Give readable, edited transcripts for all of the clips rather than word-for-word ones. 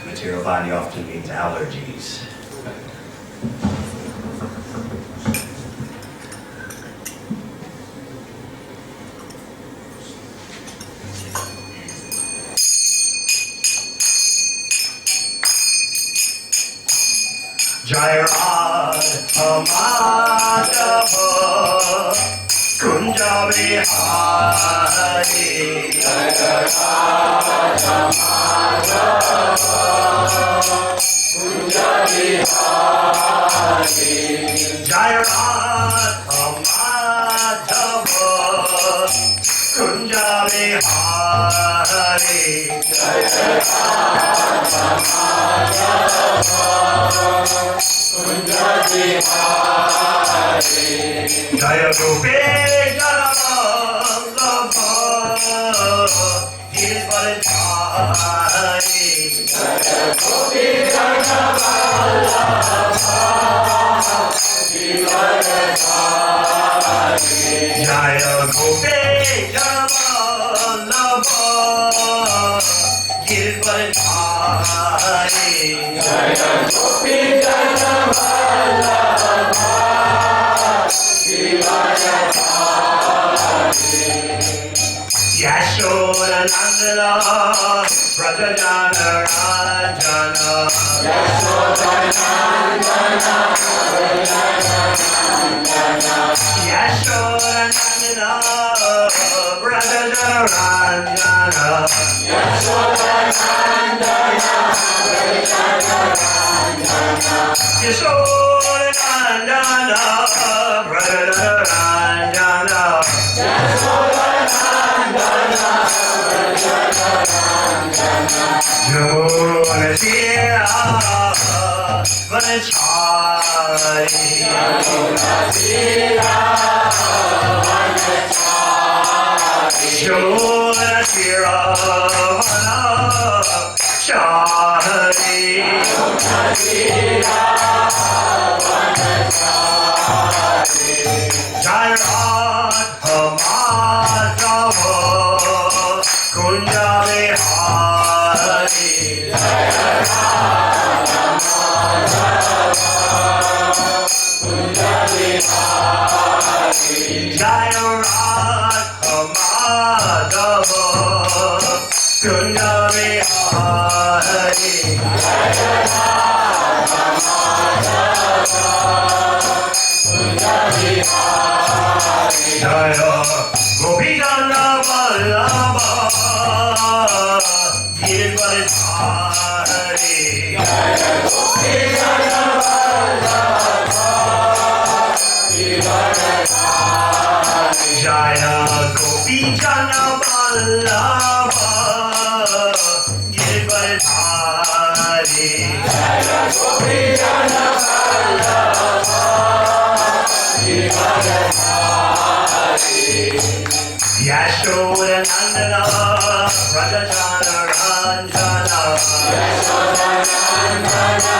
Material body often means allergies. Jai Radha Madhava Kunja Vihari Jai Radha Madhava Kunja Vihari Jai Radha Madhava Kunja Vihari Jai Radha Madhava Kunja Vihari Jaya Gopi Janavallabha Girivaradhari Jaya Gopi Janavallabha Girivaradhari Jaya Gopi Janavallabha Girivaradhari Jaya Gopi Janavallabha Yashoda Nandana Brajajana Ranjana Yashoda Nandana Yashoda Nandana Brajajana Ranjana Yashoda Nandana Yashoda Nandana Brajajana Ranjana Yashoda Nandana Yamuna Tira Vanachari Yamuna Tira Vanachari Yamuna Tira Vanachari Yamuna Tira Vanachari Jai Radha Madhava Kunja Vihari Jai Radha Madhava Kunja Vihari Jai Radha Madhava Kunja Vihari Jai Radha Madhava Kunja Vihari Jaya Gopi Janavallabha Girivaradhari Jaya Gopi Janavallabha Girivaradhari Jaya Gopi Janavallabha Girivaradhari Jaya Gopi Janavallabha Yashoda Nandana Brajajana Ranjana Yashoda Nandana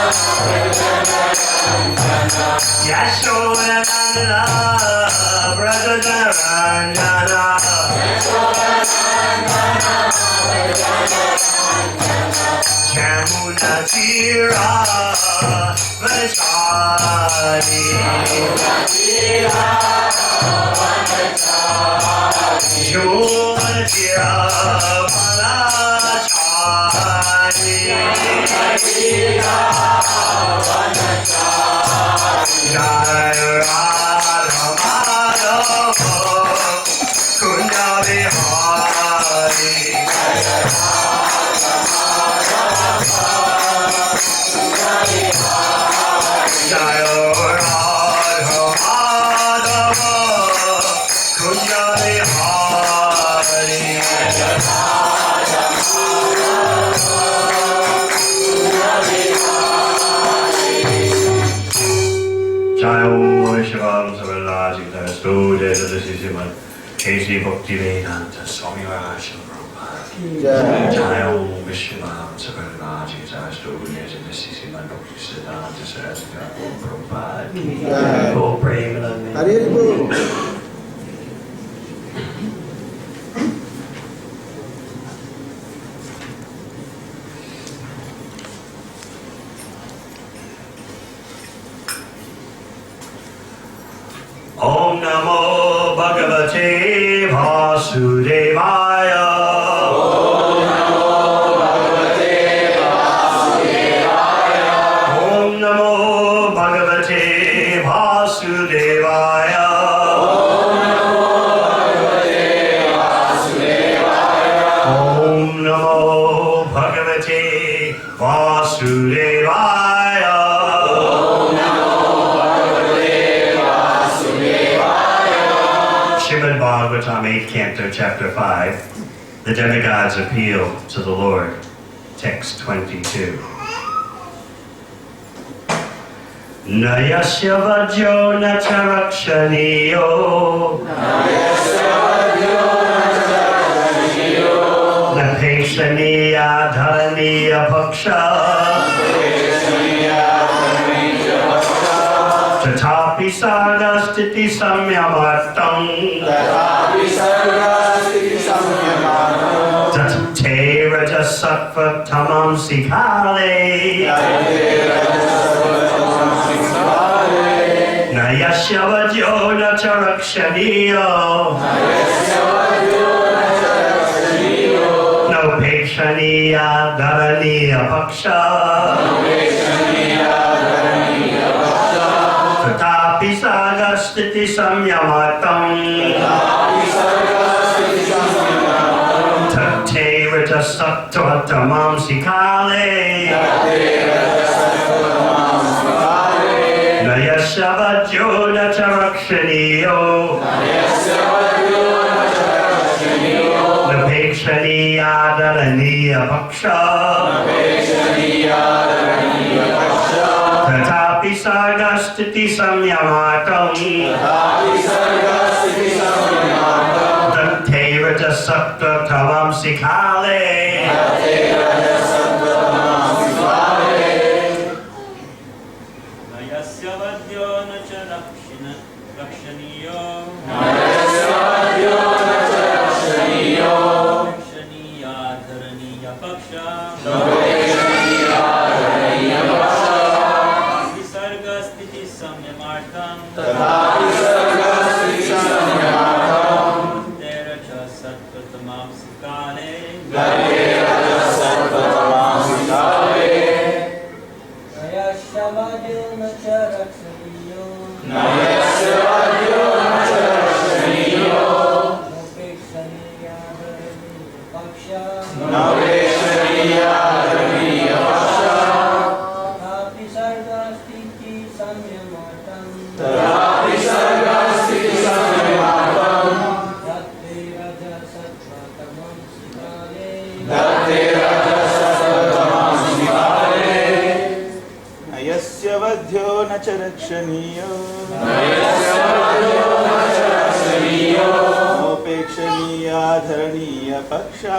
Brajajana Ranjana Yashoda Nandana Brajajana Ranjana Yashoda Nandana Brajajana Ranjana Yamuna Tira Vanachari Yamuna Tira Vanachari Yamuna Tira Vanachari Yamuna Tira Vanachari Jai Radha Madhava Kunja Vihari Jai Radha Jai Radha Madhava Kunja Vihari Jai Radha Jai Shivam Savarajita Stude Sadasisiman K.C. Bhaktivedanta Swami Rasham Jai Om Shivam Savarajita Stude Sadasisiman Bhaktivedanta Swami Prabhupada Go Premanand. Bhagavate Vasudevaya. Om Namo Bhagavate Vasudevaya. Om Namo Bhagavate Vasudevaya. Srimad Bhagavatam, 8th Canto, Chapter 5, The Demigods Appeal to the Lord, Text 22. Nayasya vajyo nacharaksaniyo. Napeshaniya dharaniya paksha. Tatapi sargastiti samyamartam. Tatate rajasattva tamam sikale. Nayasya vajyo nacharaksaniyo. Nopekshaniya dharaniya paksha. Tatapi sagastiti samyamatam. Tate rajasattva tamam sikale. Nayasya vajyo nacharaksaniyo. Napekshaniya dharaniya paksha. Tatapi sargastiti samyamatam. Dante rajasattva tamam sikale. Nayasya vadyo nacha rakshaniyo. Rakshaniya dharaniya paksha. Visarga sthiti samyamartam. Tera cha sattva tamam sikale. Nayasya vadyo nacha rakshaniyo. Nopekshaniya dharaniya paksha. Tatapi sargastiti samyamatam. Datte rajasattva tamam sikale. Nayasya vadyo nacha rakshaniyo. Nopekshaniya dharaniya paksha.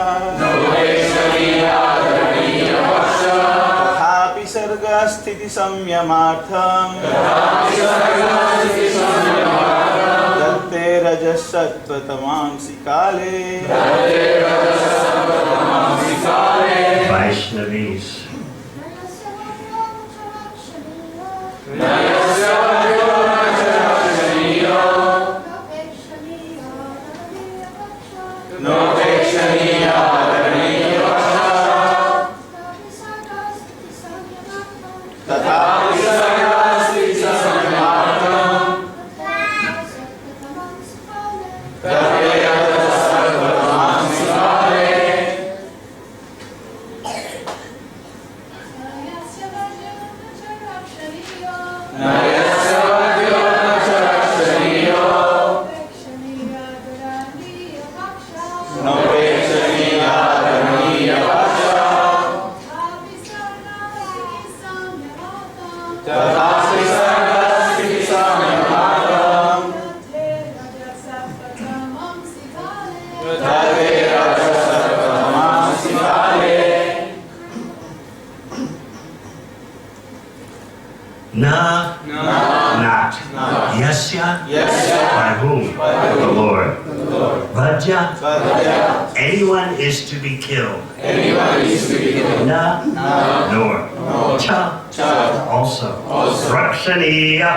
Tatapi sarga sthiti samyamartham. Datte rajasattva tamam sikale. Vaishnavis. Not. Yasya? By whom? The Lord. Vajja. Vajja. Anyone is to be killed. Anyone is to be killed. Na. Nor. Cha. Also. Rakshaniya.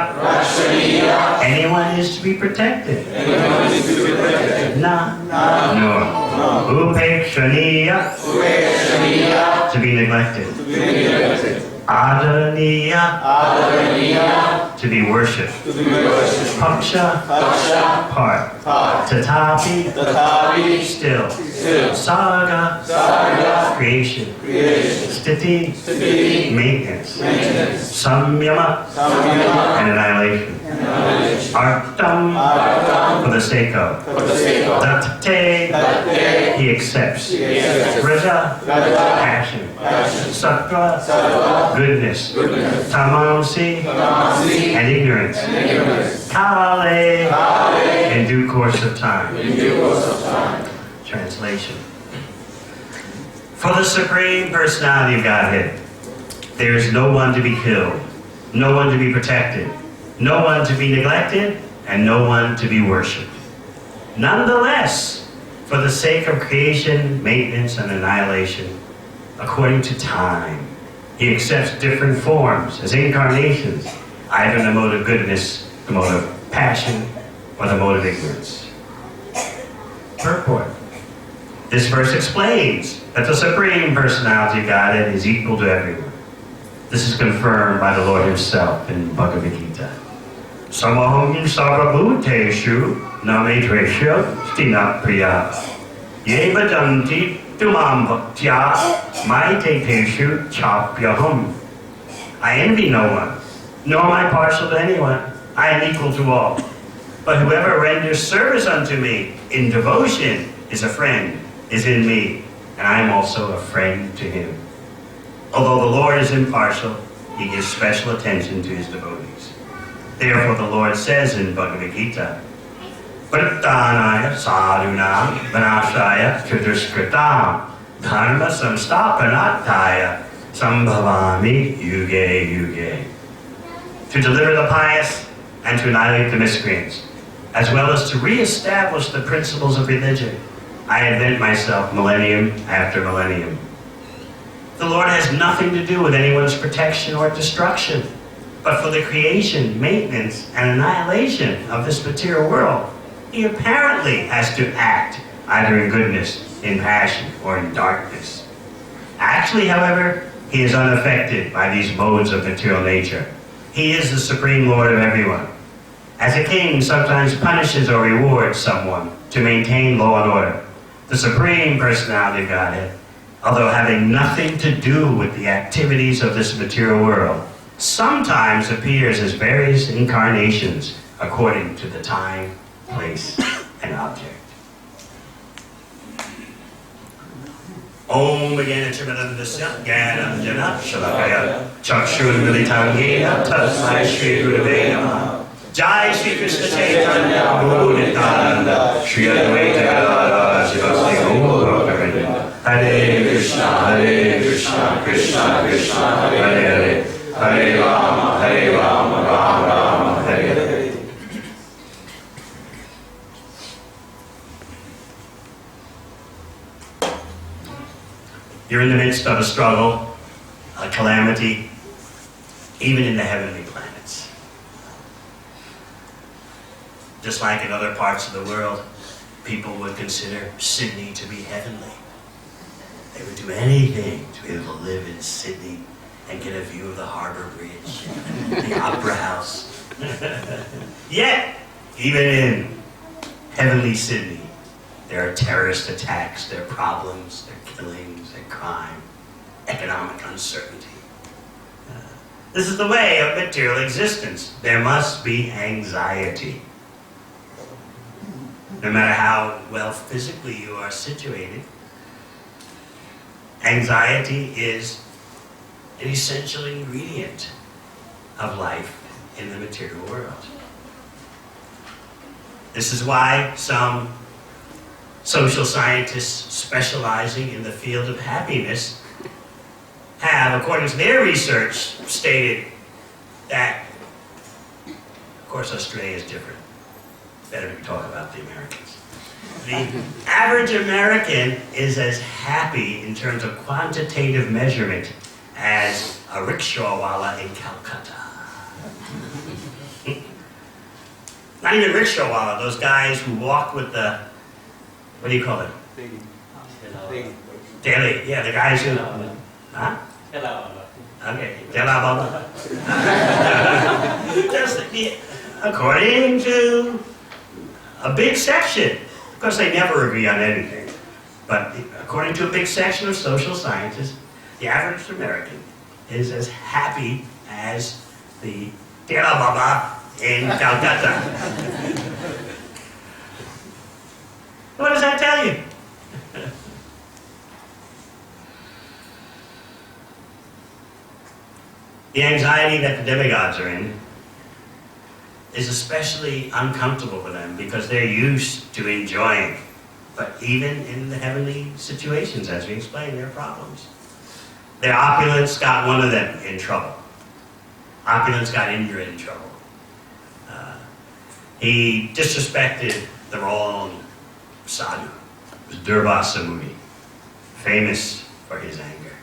Anyone is to be protected. Anyone is to be protected. Na. Nor. Upekshaniya. To be neglected. To be neglected. Adaraniya. To be worshipped. To be worshipped. Paksha. Part. Tatapi. Still. Saga. Creation. Sthiti. Maintenance. Samyama. And annihilation. Artam. For the sake of. Datte. He accepts. Raja. Passion. Sattva. Goodness. Tamamsi. And ignorance. Kale. In due course of time. Translation. For the Supreme Personality of Godhead, there is no one to be killed, no one to be protected, no one to be neglected, and no one to be worshipped. Nonetheless, for the sake of creation, maintenance, and annihilation, according to time, he accepts different forms as incarnations, either in the mode of goodness, the mode of passion, or the mode of ignorance. Purport. This verse explains that the Supreme Personality of Godhead is equal to everyone. This is confirmed by the Lord himself in Bhagavad Gita. Samaham sarvabhuteshu nametresya stinapriya ye vadanti tumam bhaktya maiteteshu chapyaham. I envy no one, nor am I partial to anyone. I am equal to all. But whoever renders service unto me in devotion is a friend, is in me, and I am also a friend to him. Although the Lord is impartial, he gives special attention to his devotees. Therefore the Lord says in Bhagavad Gita, Prittanaya sadhunam vanashaya chatuskritam dharma samstapanataya sambhavami yuge yuge. To deliver the pious and to annihilate the miscreants, as well as to re-establish the principles of religion, I invent myself millennium after millennium. The Lord has nothing to do with anyone's protection or destruction, but for the creation, maintenance, and annihilation of this material world, he apparently has to act either in goodness, in passion, or in darkness. Actually, however, he is unaffected by these modes of material nature. He is the Supreme Lord of everyone. As a king sometimes punishes or rewards someone to maintain law and order, the Supreme Personality of Godhead, although having nothing to do with the activities of this material world, sometimes appears as various incarnations according to the time, place, and object. Om Gyanachimandasya Gyananjana Shalakaya Chakshunmilitangena Tasmai Shri Gurave Namaha. Jai Shri Krishna Chaitanya Prabhu Nityananda Shri Advaita Gadadhara Sivasri Gaura Hare Krishna Krishna Krishna Hare Hare Hare Rama Rama Rama Hare Hare. You're in the midst of a struggle, a calamity, even in the heavenly planets. Just like in other parts of the world, people would consider Sydney to be heavenly. They would do anything to be able to live in Sydney and get a view of the Harbour Bridge, the Opera House. Yet, even in heavenly Sydney, there are terrorist attacks, there are problems, there are killings, there are crime, economic uncertainty. This is the way of material existence. There must be anxiety. No matter how well physically you are situated, anxiety is an essential ingredient of life in the material world. This is why some social scientists specializing in the field of happiness have, according to their research, stated that, of course, Australia is different. Better to talk about the Americans. The average American is as happy in terms of quantitative measurement as a rickshawwala in Calcutta. Not even rickshawwala, those guys who walk with the, what do you call it? Daily, yeah, the guys who, huh? Okay, Delababa. According to a big section, of course they never agree on anything, but according to a big section of social scientists, the average American is as happy as the Delababa in Calcutta. What does that tell you? The anxiety that the demigods are in is especially uncomfortable for them because they're used to enjoying. But even in the heavenly situations, as we explained, there are problems. Their opulence got one of them in trouble. Opulence got Indra in trouble. He disrespected the wrong sadhu. It was Durvasa Muni, famous for his anger.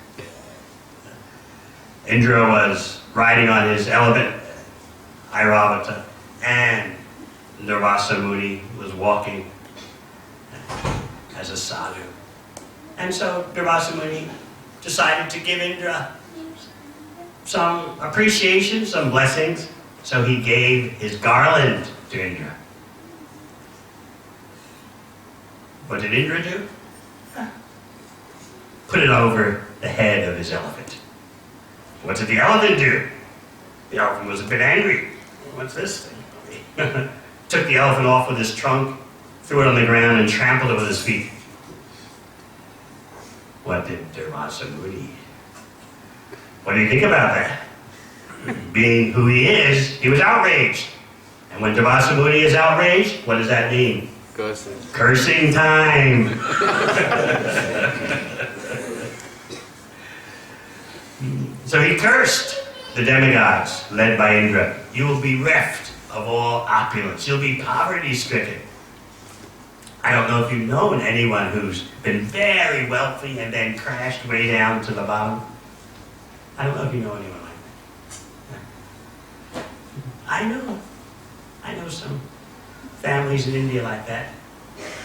Indra was riding on his elephant, Airavata, and Durvasa Muni was walking as a sadhu. And so Durvasa Muni decided to give Indra some appreciation, some blessings. So he gave his garland to Indra. What did Indra do? Put it over the head of his elephant. What did the elephant do? The elephant was a bit angry. What's this thing? Took the elephant off with his trunk, threw it on the ground, and trampled it with his feet. What did Durvasa Muni? What do you think about that? Being who he is, he was outraged. And when Durvasa Muni is outraged, what does that mean? Cursing. Cursing time. So he cursed the demigods, led by Indra. You will be reft of all opulence. You'll be poverty-stricken. I don't know if you've known anyone who's been very wealthy and then crashed way down to the bottom. I don't know if you know anyone like that. I know some families in India like that,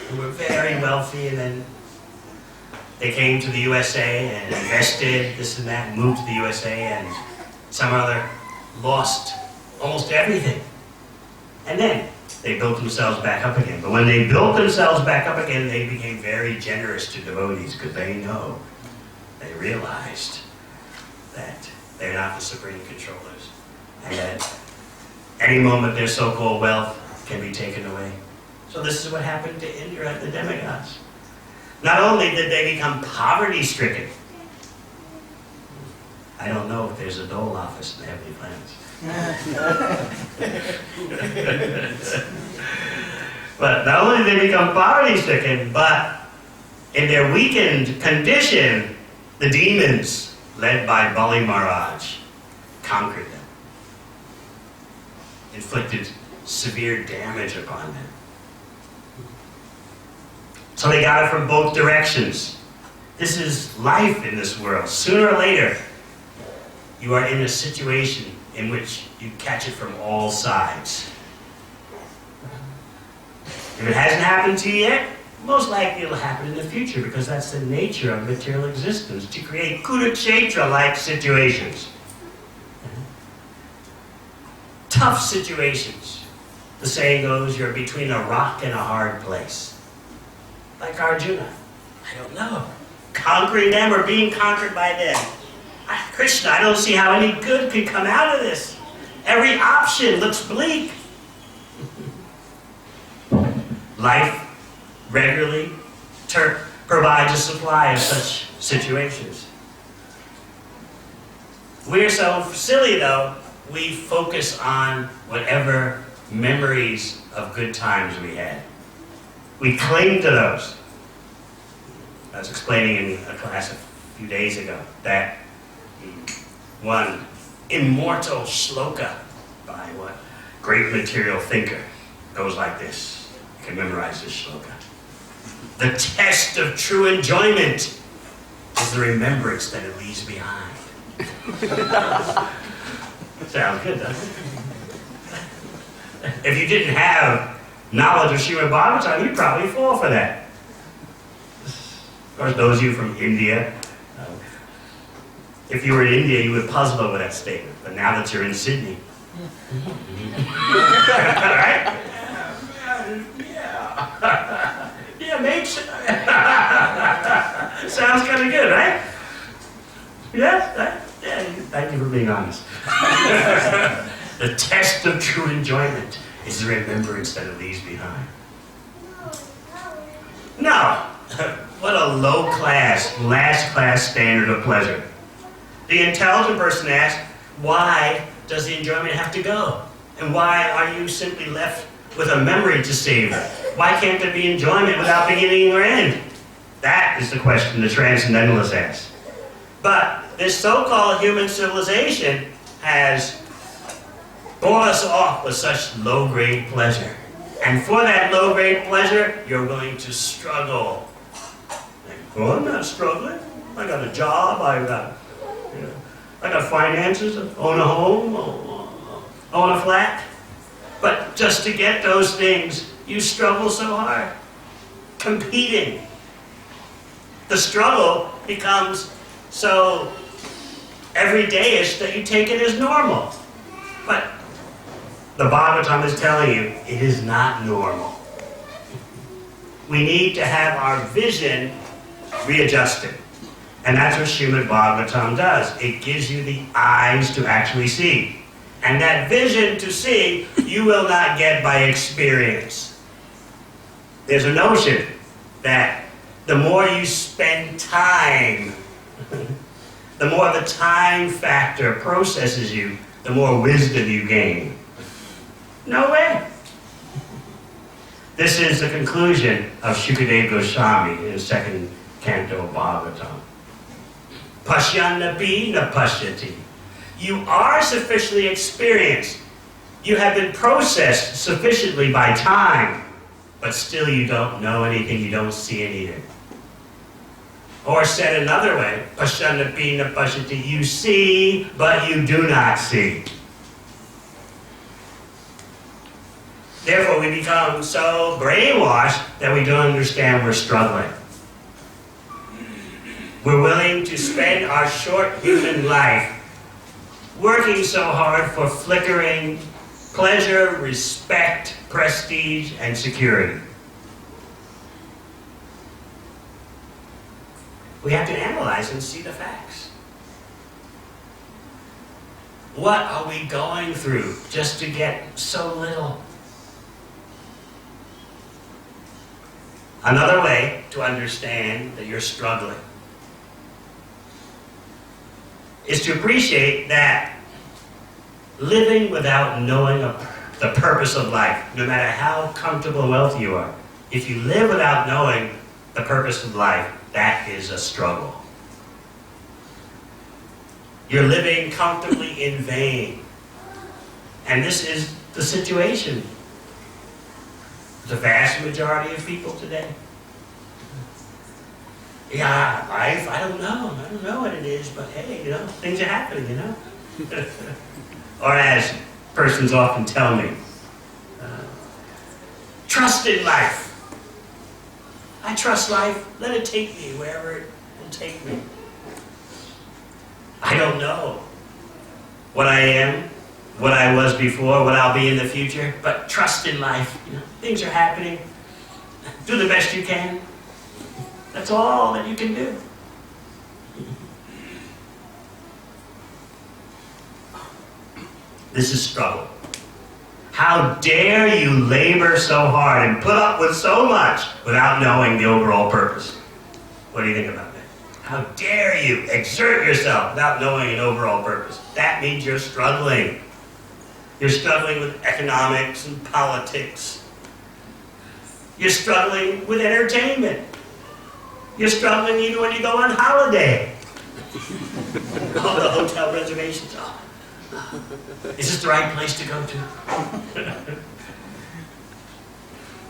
who were very wealthy and then they came to the USA and invested, this and that, and moved to the USA, and some other lost almost everything. And then they built themselves back up again. But when they built themselves back up again, they became very generous to devotees because they realized that they're not the supreme controllers. And that any moment their so-called wealth can be taken away. So this is what happened to Indra and the demigods. Not only did they become poverty-stricken, I don't know if there's a dole office in the heavenly planets. But not only did they become poverty-stricken, but in their weakened condition, the demons, led by Bali Maharaj, conquered them, inflicted severe damage upon them. So they got it from both directions. This is life in this world. Sooner or later, you are in a situation in which you catch it from all sides. If it hasn't happened to you yet, most likely it'll happen in the future because that's the nature of material existence, to create Kurukshetra-like situations. Tough situations. The saying goes, you're between a rock and a hard place. Like Arjuna. I don't know. Conquering them or being conquered by them. Krishna, I don't see how any good could come out of this. Every option looks bleak. Life regularly provides a supply of such situations. We're so silly though, we focus on whatever memories of good times we had. We cling to those. I was explaining in a class a few days ago that one immortal shloka by great material thinker goes like this. You can memorize this shloka. The test of true enjoyment is the remembrance that it leaves behind. Sounds good, doesn't it? If you didn't have knowledge of Srimad Bhagavatam, you'd probably fall for that. Of course, those of you from India, if you were in India, you would puzzle over that statement. But now that you're in Sydney, right? Yeah, makes sounds kind of good, right? Yeah, thank you for being honest. The test of true enjoyment is the remembrance that it leaves behind. Now, what a low-class, last-class standard of pleasure. The intelligent person asks, why does the enjoyment have to go? And why are you simply left with a memory to savor? Why can't there be enjoyment without beginning or end? That is the question the transcendentalist asks. But this so-called human civilization has brought us off with such low-grade pleasure. And for that low-grade pleasure, you're willing to struggle. Well, I'm not struggling. I got a job, I got finances, own a home, own a flat. But just to get those things, you struggle so hard, competing. The struggle becomes so everydayish that you take it as normal. But the Bhagavatam is telling you it is not normal. We need to have our vision readjusted. And that's what Srimad Bhagavatam does. It gives you the eyes to actually see. And that vision to see, you will not get by experience. There's a notion that the more you spend time, the more the time factor processes you, the more wisdom you gain. No way. This is the conclusion of Shukadeva Goswami in the second canto of Bhagavatam. Pashyanapi na pashyati. You are sufficiently experienced. You have been processed sufficiently by time, but still you don't know anything, you don't see anything. Or said another way, Pashyanapi na pashyati. You see, but you do not see. Therefore, we become so brainwashed that we don't understand we're struggling. We're willing to spend our short human life working so hard for flickering pleasure, respect, prestige, and security. We have to analyze and see the facts. What are we going through just to get so little? Another way to understand that you're struggling is to appreciate that living without knowing the purpose of life, no matter how comfortable and wealthy you are, if you live without knowing the purpose of life, that is a struggle. You're living comfortably in vain. And this is the situation. The vast majority of people today. Yeah, life, I don't know what it is, but hey, things are happening, Or as persons often tell me, trust in life. I trust life, let it take me wherever it will take me. I don't know what I am, what I was before, what I'll be in the future, but trust in life. Things are happening. Do the best you can. That's all that you can do. This is struggle. How dare you labor so hard and put up with so much without knowing the overall purpose? What do you think about that? How dare you exert yourself without knowing an overall purpose? That means you're struggling. You're struggling with economics and politics. You're struggling with entertainment. You're struggling even when you go on holiday. Oh, the hotel reservations. Oh. Is this the right place to go to?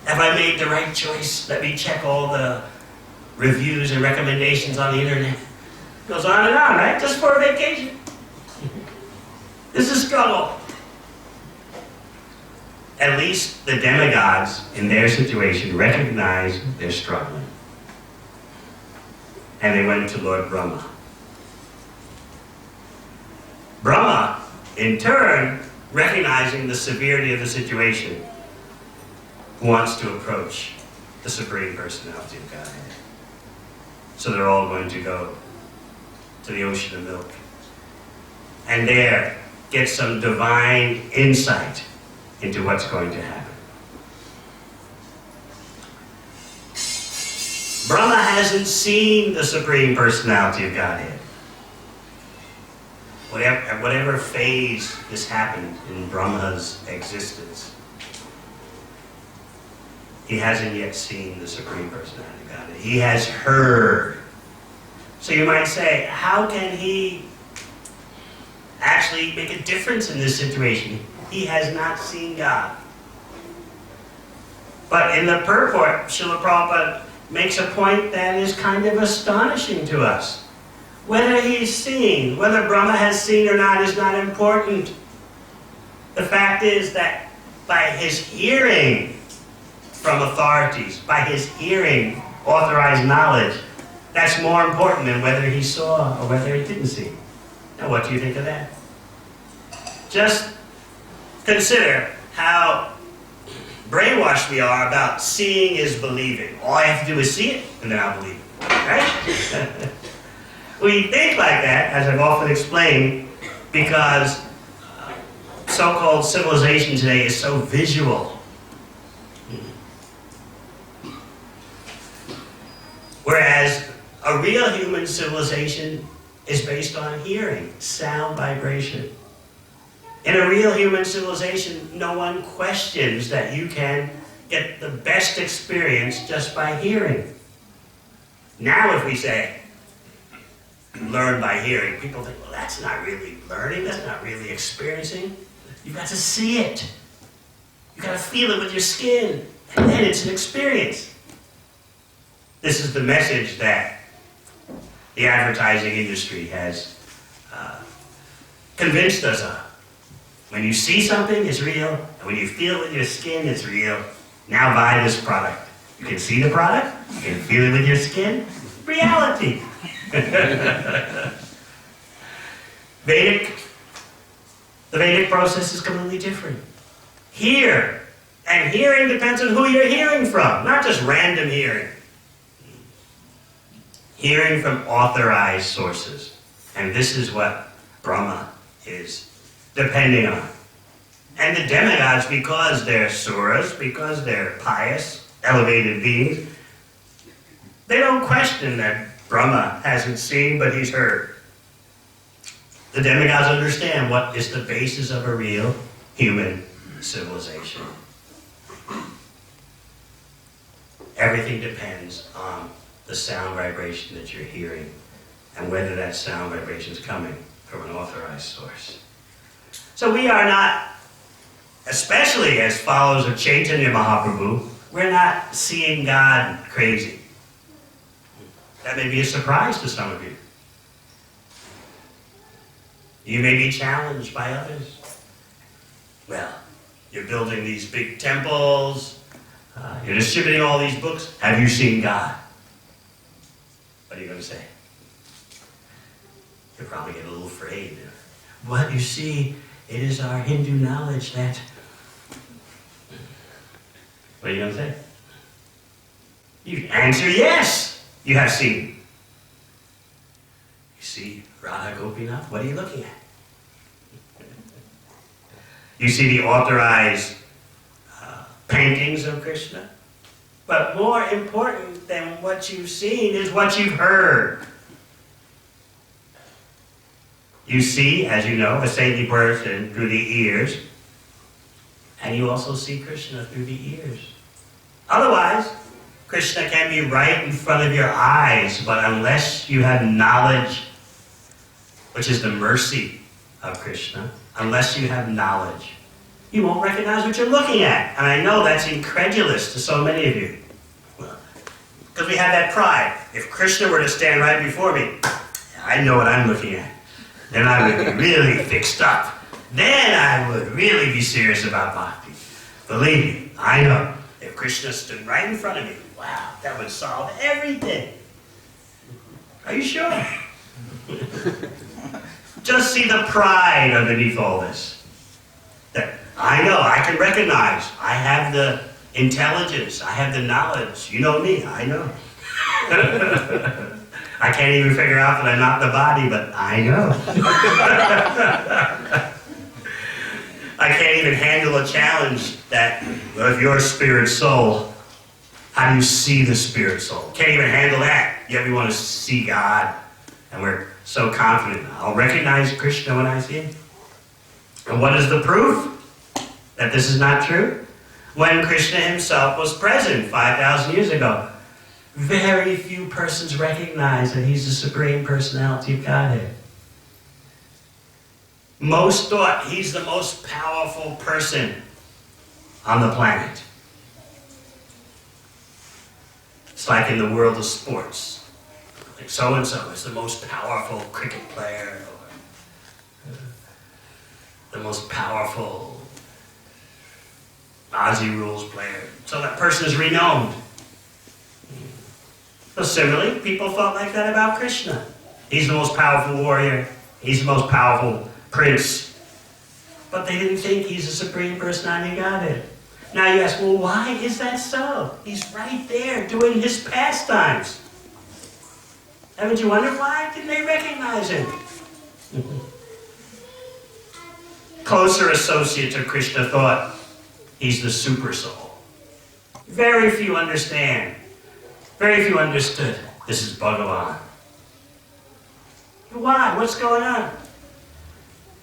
Have I made the right choice? Let me check all the reviews and recommendations on the internet. Goes on and on, right? Just for a vacation. This is a struggle. At least the demigods in their situation recognize they're struggling. And they went to Lord Brahma. Brahma, in turn, recognizing the severity of the situation, wants to approach the Supreme Personality of Godhead. So they're all going to go to the ocean of milk and there get some divine insight into what's going to happen. Brahma hasn't seen the Supreme Personality of Godhead. Whatever phase this happened in Brahma's existence, he hasn't yet seen the Supreme Personality of Godhead. He has heard. So you might say, how can he actually make a difference in this situation? He has not seen God. But in the purport, Srila Prabhupada makes a point that is kind of astonishing to us. Whether he's seen, whether Brahma has seen or not is not important. The fact is that by his hearing from authorities, by his hearing authorized knowledge, that's more important than whether he saw or whether he didn't see. Now what do you think of that? Just consider how brainwashed we are about seeing is believing. All I have to do is see it, and then I'll believe it. Right? We think like that, as I've often explained, because so-called civilization today is so visual. Whereas a real human civilization is based on hearing, sound vibration. In a real human civilization, no one questions that you can get the best experience just by hearing. Now if we say, learn by hearing, people think, well, that's not really learning, that's not really experiencing. You've got to see it. You've got to feel it with your skin, and then it's an experience. This is the message that the advertising industry has convinced us of. When you see something, it's real, and when you feel it with your skin, it's real. Now buy this product. You can see the product, you can feel it with your skin. Reality. The Vedic process is completely different. Hear, and hearing depends on who you're hearing from, not just random hearing. Hearing from authorized sources. And this is what Brahma is depending on. And the demigods, because they're suras, because they're pious, elevated beings, they don't question that Brahma hasn't seen, but he's heard. The demigods understand what is the basis of a real human civilization. Everything depends on the sound vibration that you're hearing and whether that sound vibration is coming from an authorized source. So we are not, especially as followers of Chaitanya Mahaprabhu, we're not seeing God crazy. That may be a surprise to some of you. You may be challenged by others. Well, you're building these big temples, you're distributing all these books. Have you seen God? What are you going to say? You'll probably get a little afraid. What you see, it is our Hindu knowledge that... What are you going to say? You answer yes, you have seen. You see Radha Gopinath? What are you looking at? You see the authorized paintings of Krishna? But more important than what you've seen is what you've heard. You see, as you know, a saintly person through the ears, and you also see Krishna through the ears. Otherwise, Krishna can be right in front of your eyes, but unless you have knowledge, which is the mercy of Krishna, unless you have knowledge, You won't recognize what you're looking at. And I know that's incredulous to so many of you. Because we have that pride. If Krishna were to stand right before me, I know what I'm looking at. Then I would be really fixed up. Then I would really be serious about bhakti. Believe me, I know. If Krishna stood right in front of me, wow, that would solve everything. Are you sure? Just see the pride underneath all this. That I know, I can recognize. I have the intelligence. I have the knowledge. You know me, I know. I can't even figure out that I'm not the body, but I know. I can't even handle a challenge that, well, if you're a spirit soul, how do you see the spirit soul? Can't even handle that. Yet we want to see God. And we're so confident. I'll recognize Krishna when I see him. And what is the proof that this is not true? When Krishna himself was present 5,000 years ago, very few persons recognize that he's the Supreme Personality of Godhead. Most thought he's the most powerful person on the planet. It's like in the world of sports. Like so-and-so is the most powerful cricket player, or the most powerful Aussie rules player. So that person is renowned. So similarly, people thought like that about Krishna. He's the most powerful warrior. He's the most powerful prince. But they didn't think he's the Supreme Personality of Godhead. Now you ask, well, why is that so? He's right there doing his pastimes. Haven't you wondered why didn't they recognize him? Closer associates of Krishna thought he's the super soul. Very few understand. Very few understood. This is Bhagavan. Why? What's going on?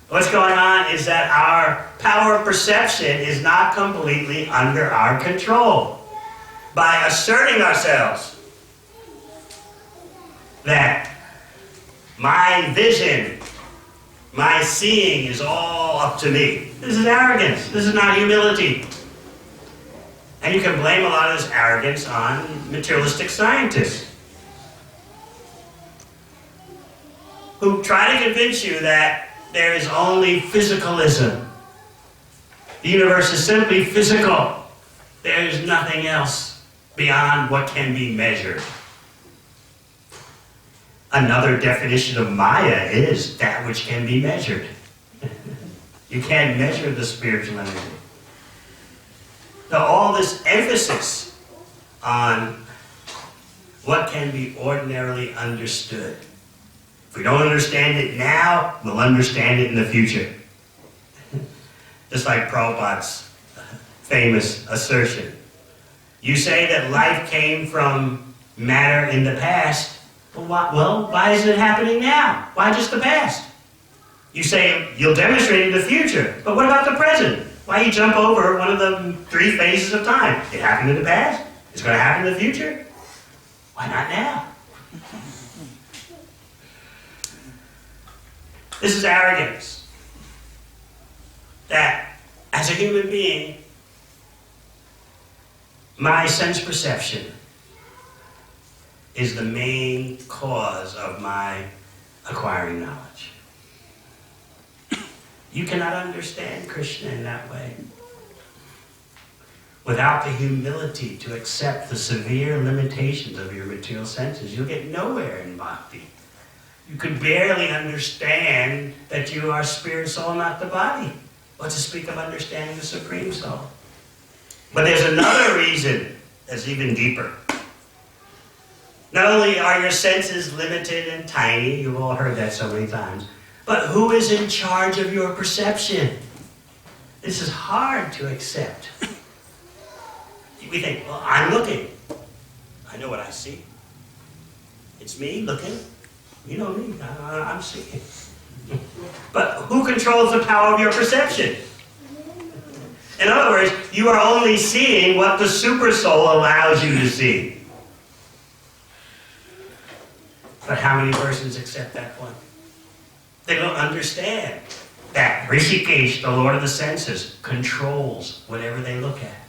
What's going on is that our power of perception is not completely under our control. By asserting ourselves that my vision, my seeing is all up to me. This is arrogance. This is not humility. And you can blame a lot of this arrogance on materialistic scientists who try to convince you that there is only physicalism. The universe is simply physical. There is nothing else beyond what can be measured. Another definition of Maya is that which can be measured. You can't measure the spiritual energy. So all this emphasis on what can be ordinarily understood. If we don't understand it now, we'll understand it in the future. Just like Prabhupada's famous assertion. You say that life came from matter in the past. Well, why isn't it happening now? Why just the past? You say you'll demonstrate it in the future, but what about the present? Why you jump over one of the 3 phases of time? It happened in the past. It's going to happen in the future. Why not now? This is arrogance. That as a human being, my sense perception is the main cause of my acquiring knowledge. You cannot understand Krishna in that way without the humility to accept the severe limitations of your material senses. You'll get nowhere in bhakti. You could barely understand that you are spirit soul, not the body. What to speak of understanding the Supreme Soul? But there's another reason that's even deeper. Not only are your senses limited and tiny, you've all heard that so many times, but who is in charge of your perception? This is hard to accept. We think, well, I'm looking. I know what I see. It's me looking. You know me. I'm seeing. But who controls the power of your perception? In other words, you are only seeing what the super soul allows you to see. But how many persons accept that point? They don't understand that Rishikesh, the Lord of the senses, controls whatever they look at.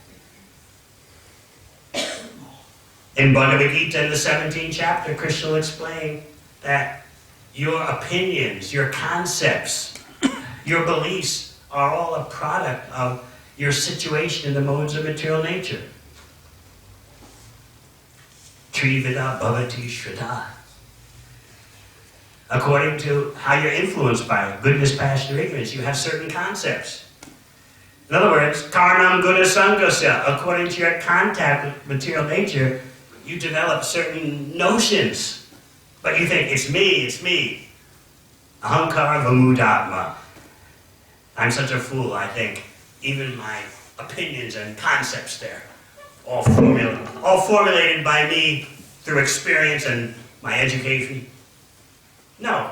In Bhagavad Gita, in the 17th chapter, Krishna will explain that your opinions, your concepts, your beliefs are all a product of your situation in the modes of material nature. Trivida bhavati shraddha. According to how you're influenced by goodness, passion, or ignorance, you have certain concepts. In other words, karnam guna sangasya. According to your contact with material nature, you develop certain notions. But you think, it's me. Ahankara vamudatma. I'm such a fool, I think. Even my opinions and concepts there, all formulated by me through experience and my education. No,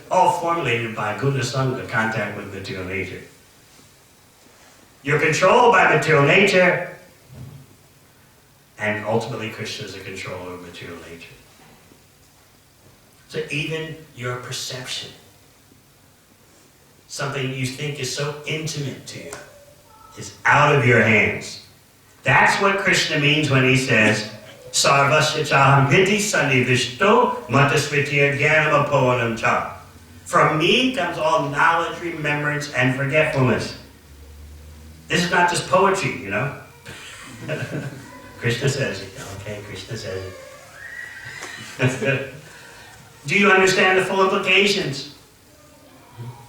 all formulated by guna sangha, contact with material nature. You're controlled by material nature, and ultimately Krishna is a controller of material nature. So even your perception, something you think is so intimate to you, is out of your hands. That's what Krishna means when he says, Sarvasya chaham hiti sannivishto matasvitya jnanam apohanam cha. From me comes all knowledge, remembrance, and forgetfulness. This is not just poetry, you know. Krishna says it. Okay, Krishna says it. Do you understand the full implications?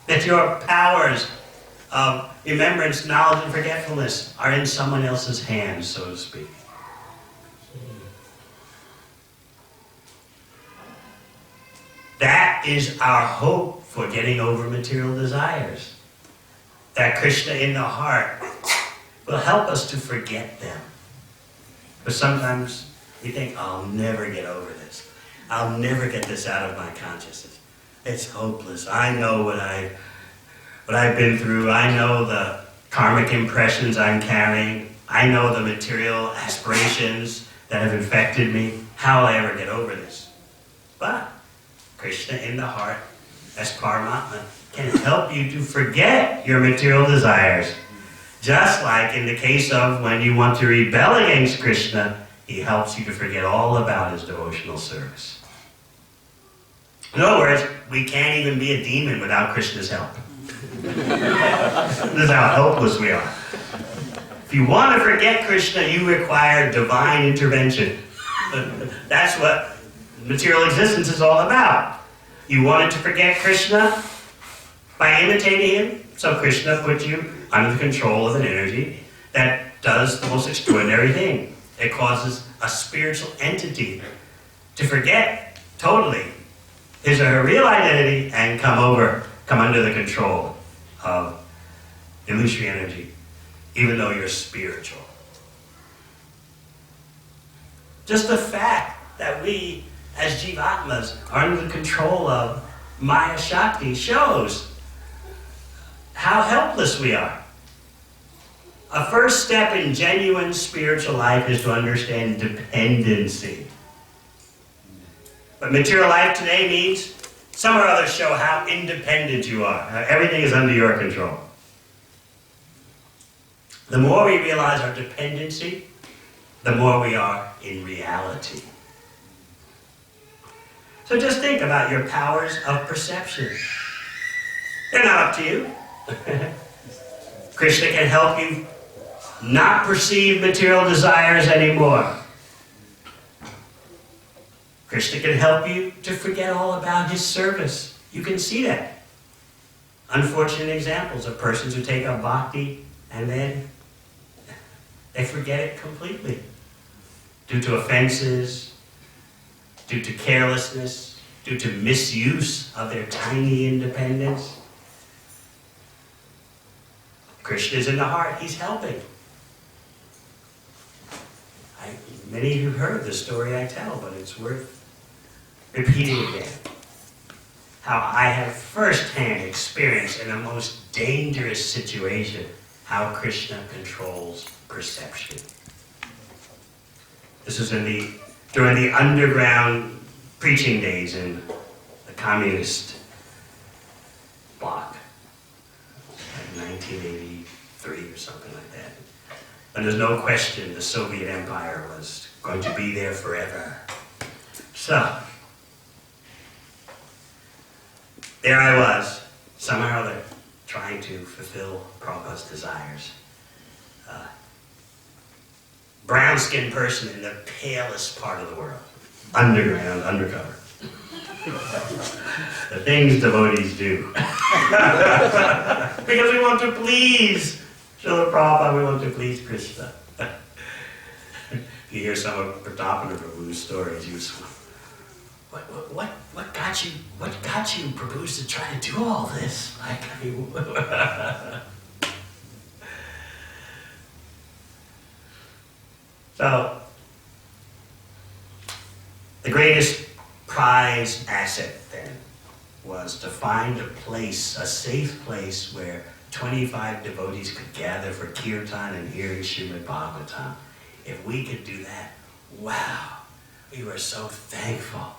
That your powers of remembrance, knowledge, and forgetfulness are in someone else's hands, so to speak. That is our hope for getting over material desires. That Krishna in the heart will help us to forget them. But sometimes we think, I'll never get over this. I'll never get this out of my consciousness. It's hopeless. I know what I've been through. I know the karmic impressions I'm carrying. I know the material aspirations that have infected me. How will I ever get over this? But Krishna in the heart, as Paramatma, can help you to forget your material desires. Just like in the case of when you want to rebel against Krishna, he helps you to forget all about his devotional service. In other words, we can't even be a demon without Krishna's help. This is how helpless we are. If you want to forget Krishna, you require divine intervention. That's what material existence is all about. You wanted to forget Krishna by imitating him, so Krishna put you under the control of an energy that does the most extraordinary thing. It causes a spiritual entity to forget totally his or her real identity and come under the control of illusory energy, even though you're spiritual. Just the fact that we, as Jivatmas, are under the control of Maya Shakti shows how helpless we are. A first step in genuine spiritual life is to understand dependency. But material life today means some or other show how independent you are. Everything is under your control. The more we realize our dependency, the more we are in reality. So just think about your powers of perception. They're not up to you. Krishna can help you not perceive material desires anymore. Krishna can help you to forget all about his service. You can see that. Unfortunate examples of persons who take up bhakti and then they forget it completely. Due to offenses, due to carelessness, due to misuse of their tiny independence. Krishna is in the heart. He's helping. Many of you have heard the story I tell, but it's worth repeating again. How I have firsthand experienced in a most dangerous situation how Krishna controls perception. This was during the underground preaching days in the communist bloc. 1983 or something like that. And there's no question the Soviet Empire was going to be there forever. So, there I was, somehow or other, trying to fulfill Prabhupada's desires. Brown-skinned person in the palest part of the world. Underground, undercover. The things devotees do. Because we want to please Srila Prabhupada, we want to please Krishna. You hear some of Pratapana Prabhu's stories, you just, what got you Prabhu's to try to do all this? Like, I mean, so, the greatest prize asset then was to find a place, a safe place where 25 devotees could gather for kirtan and hearing Srimad Bhagavatam. If we could do that, wow, we were so thankful.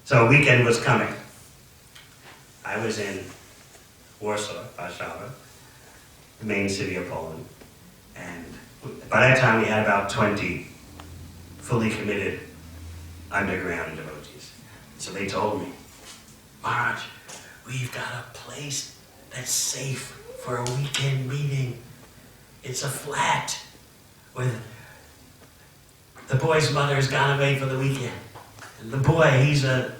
So a weekend was coming. I was in Warsaw, Warszawa, the main city of Poland, and by that time we had about 20 fully committed underground devotees. So they told me, Maharaj, we've got a place that's safe for a weekend meeting. It's a flat where the boy's mother has gone away for the weekend. And the boy, he's a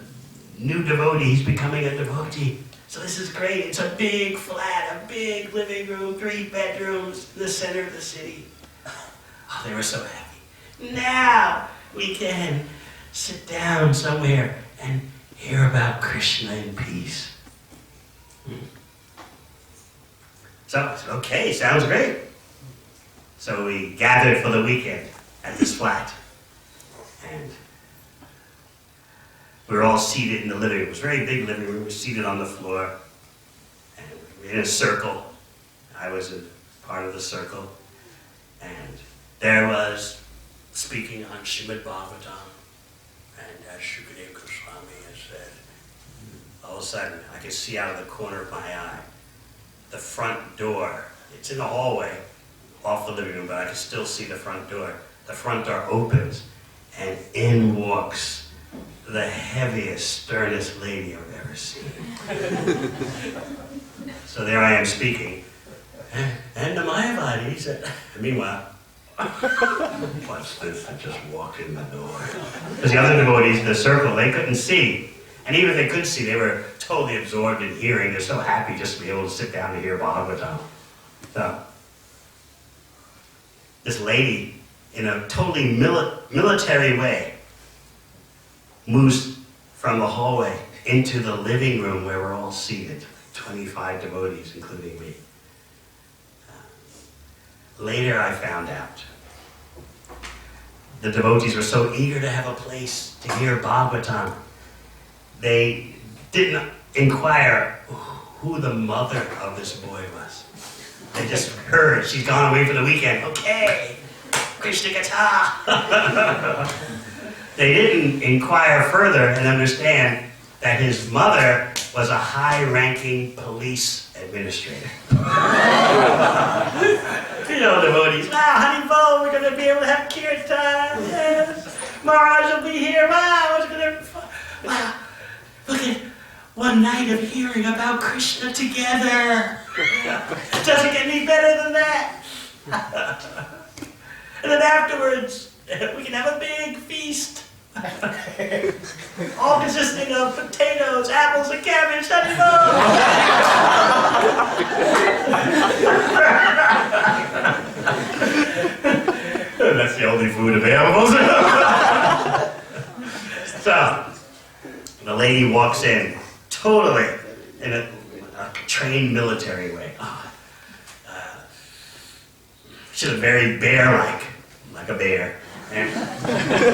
new devotee, he's becoming a devotee. So this is great. It's a big flat, a big living room, 3 bedrooms in the center of the city. Oh, they were so happy. Now we can sit down somewhere and hear about Krishna in peace. So I said, okay, sounds great. So we gathered for the weekend at this flat. And we were all seated in the living room. It was a very big living room. We were seated on the floor. And we were in a circle. I was a part of the circle. And there was speaking on Srimad Bhagavatam. And as Shukadeva Goswami has said, all of a sudden I could see out of the corner of my eye the front door. It's in the hallway off the living room, but I could still see the front door. The front door opens, and in walks the heaviest, sternest lady I've ever seen. So there I am speaking, and the Mayavadi said, meanwhile, what's this? I just walked in the door. Because the other devotees in the circle, they couldn't see. And even if they could see, they were totally absorbed in hearing. They're so happy just to be able to sit down and hear Bhagavatam. So, this lady, in a totally military way, moves from the hallway into the living room where we're all seated, 25 devotees, including me. Later I found out the devotees were so eager to have a place to hear Bhagavatam, they didn't inquire who the mother of this boy was. They just heard, she's gone away for the weekend. Okay, Krishna Katha. They didn't inquire further and understand that his mother was a high-ranking police administrator. You know, devotees, wow, Haribol, we're going to be able to have kirtan. Yes, Maharaj will be here. Wow, it's going to... Wow, look at one night of hearing about Krishna together. It doesn't get any better than that. And then afterwards, we can have a big feast. All consisting of potatoes, apples, and cabbage. That's the only food available. So, the lady walks in, totally in a trained military way. She's a very bear-like a bear. And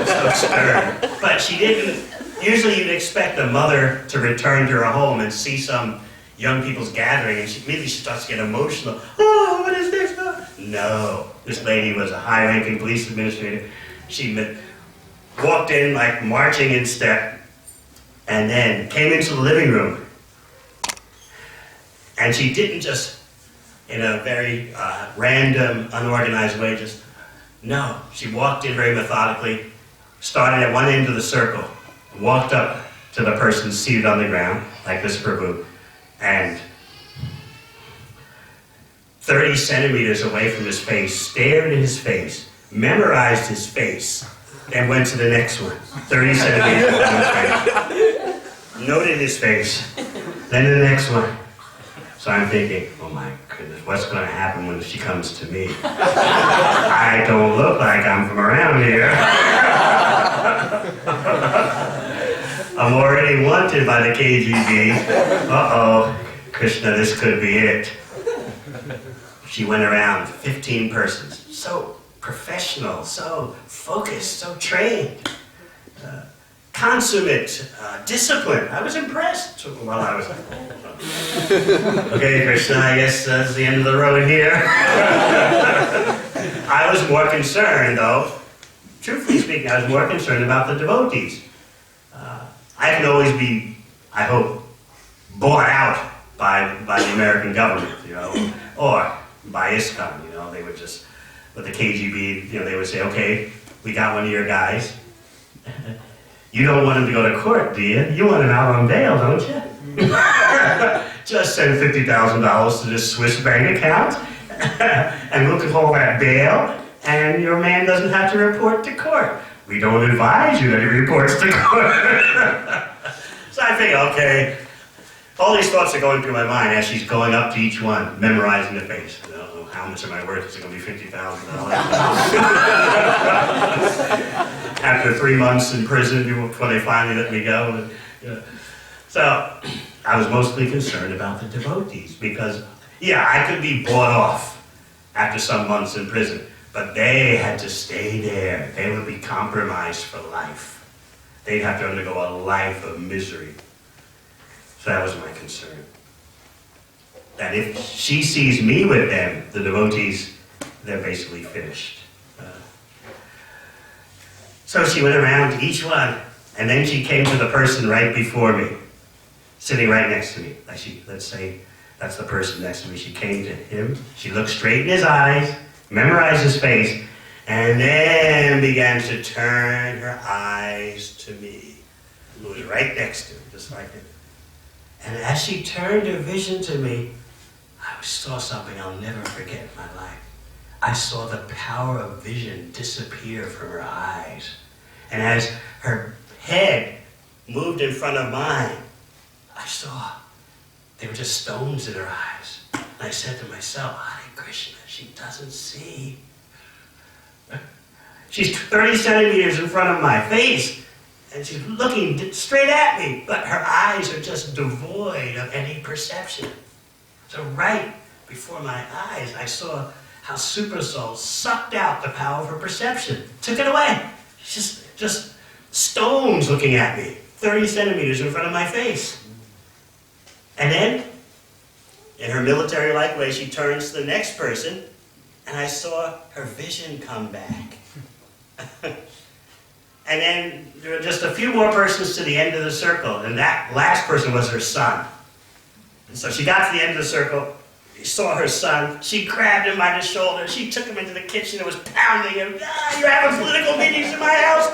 so stern. But she didn't, usually you'd expect a mother to return to her home and see some young people's gathering, and immediately she starts to get emotional. Oh, what is this? No, this lady was a high-ranking police administrator. She walked in like marching in step, and then came into the living room. And she didn't just, in a very random, unorganized way, no. She walked in very methodically, started at one end of the circle, walked up to the person seated on the ground, like this Prabhu, and 30 centimeters away from his face, stared in his face, memorized his face, and went to the next one, 30 centimeters from his face. Noted his face, then to the next one. So I'm thinking, oh my goodness, what's going to happen when she comes to me? I don't look like I'm from around here. I'm already wanted by the KGB. Uh-oh, Krishna, this could be it. She went around 15 persons, so professional, so focused, so trained, consummate, disciplined. I was impressed while I was okay, Krishna, I guess that's the end of the road here. I was more concerned, though, truthfully speaking, I was more concerned about the devotees. I can always be, I hope, bought out by the American government, or by ISKCON, they would just, with the KGB, they would say, okay, we got one of your guys. You don't want him to go to court, do you? You want him out on bail, don't you? Just send $50,000 to this Swiss bank account, and we'll call that bail, and your man doesn't have to report to court. We don't advise you that he reports to court. So I think, okay, all these thoughts are going through my mind as she's going up to each one, memorizing the face. How much am I worth? Is it going to be $50,000? After 3 months in prison, before they finally let me go. So I was mostly concerned about the devotees because, yeah, I could be bought off after some months in prison, but they had to stay there. They would be compromised for life. They'd have to undergo a life of misery. So that was my concern. That if she sees me with them, the devotees, they're basically finished. So she went around to each one, and then she came to the person right before me, sitting right next to me. Let's say that's the person next to me. She came to him, she looked straight in his eyes, memorized his face, and then began to turn her eyes to me, who was right next to him, just like it. And as she turned her vision to me, I saw something I'll never forget in my life. I saw the power of vision disappear from her eyes. And as her head moved in front of mine, I saw they were just stones in her eyes. And I said to myself, Hare Krishna, she doesn't see. She's 30 centimeters in front of my face, and she's looking straight at me, but her eyes are just devoid of any perception. So right before my eyes, I saw how Super Soul sucked out the power of her perception, took it away. Just stones looking at me, 30 centimeters in front of my face. And then, in her military-like way, she turns to the next person, and I saw her vision come back. And then there were just a few more persons to the end of the circle, and that last person was her son. And so she got to the end of the circle, she saw her son, she grabbed him by the shoulder, she took him into the kitchen and was pounding him. You're having political meetings in my house,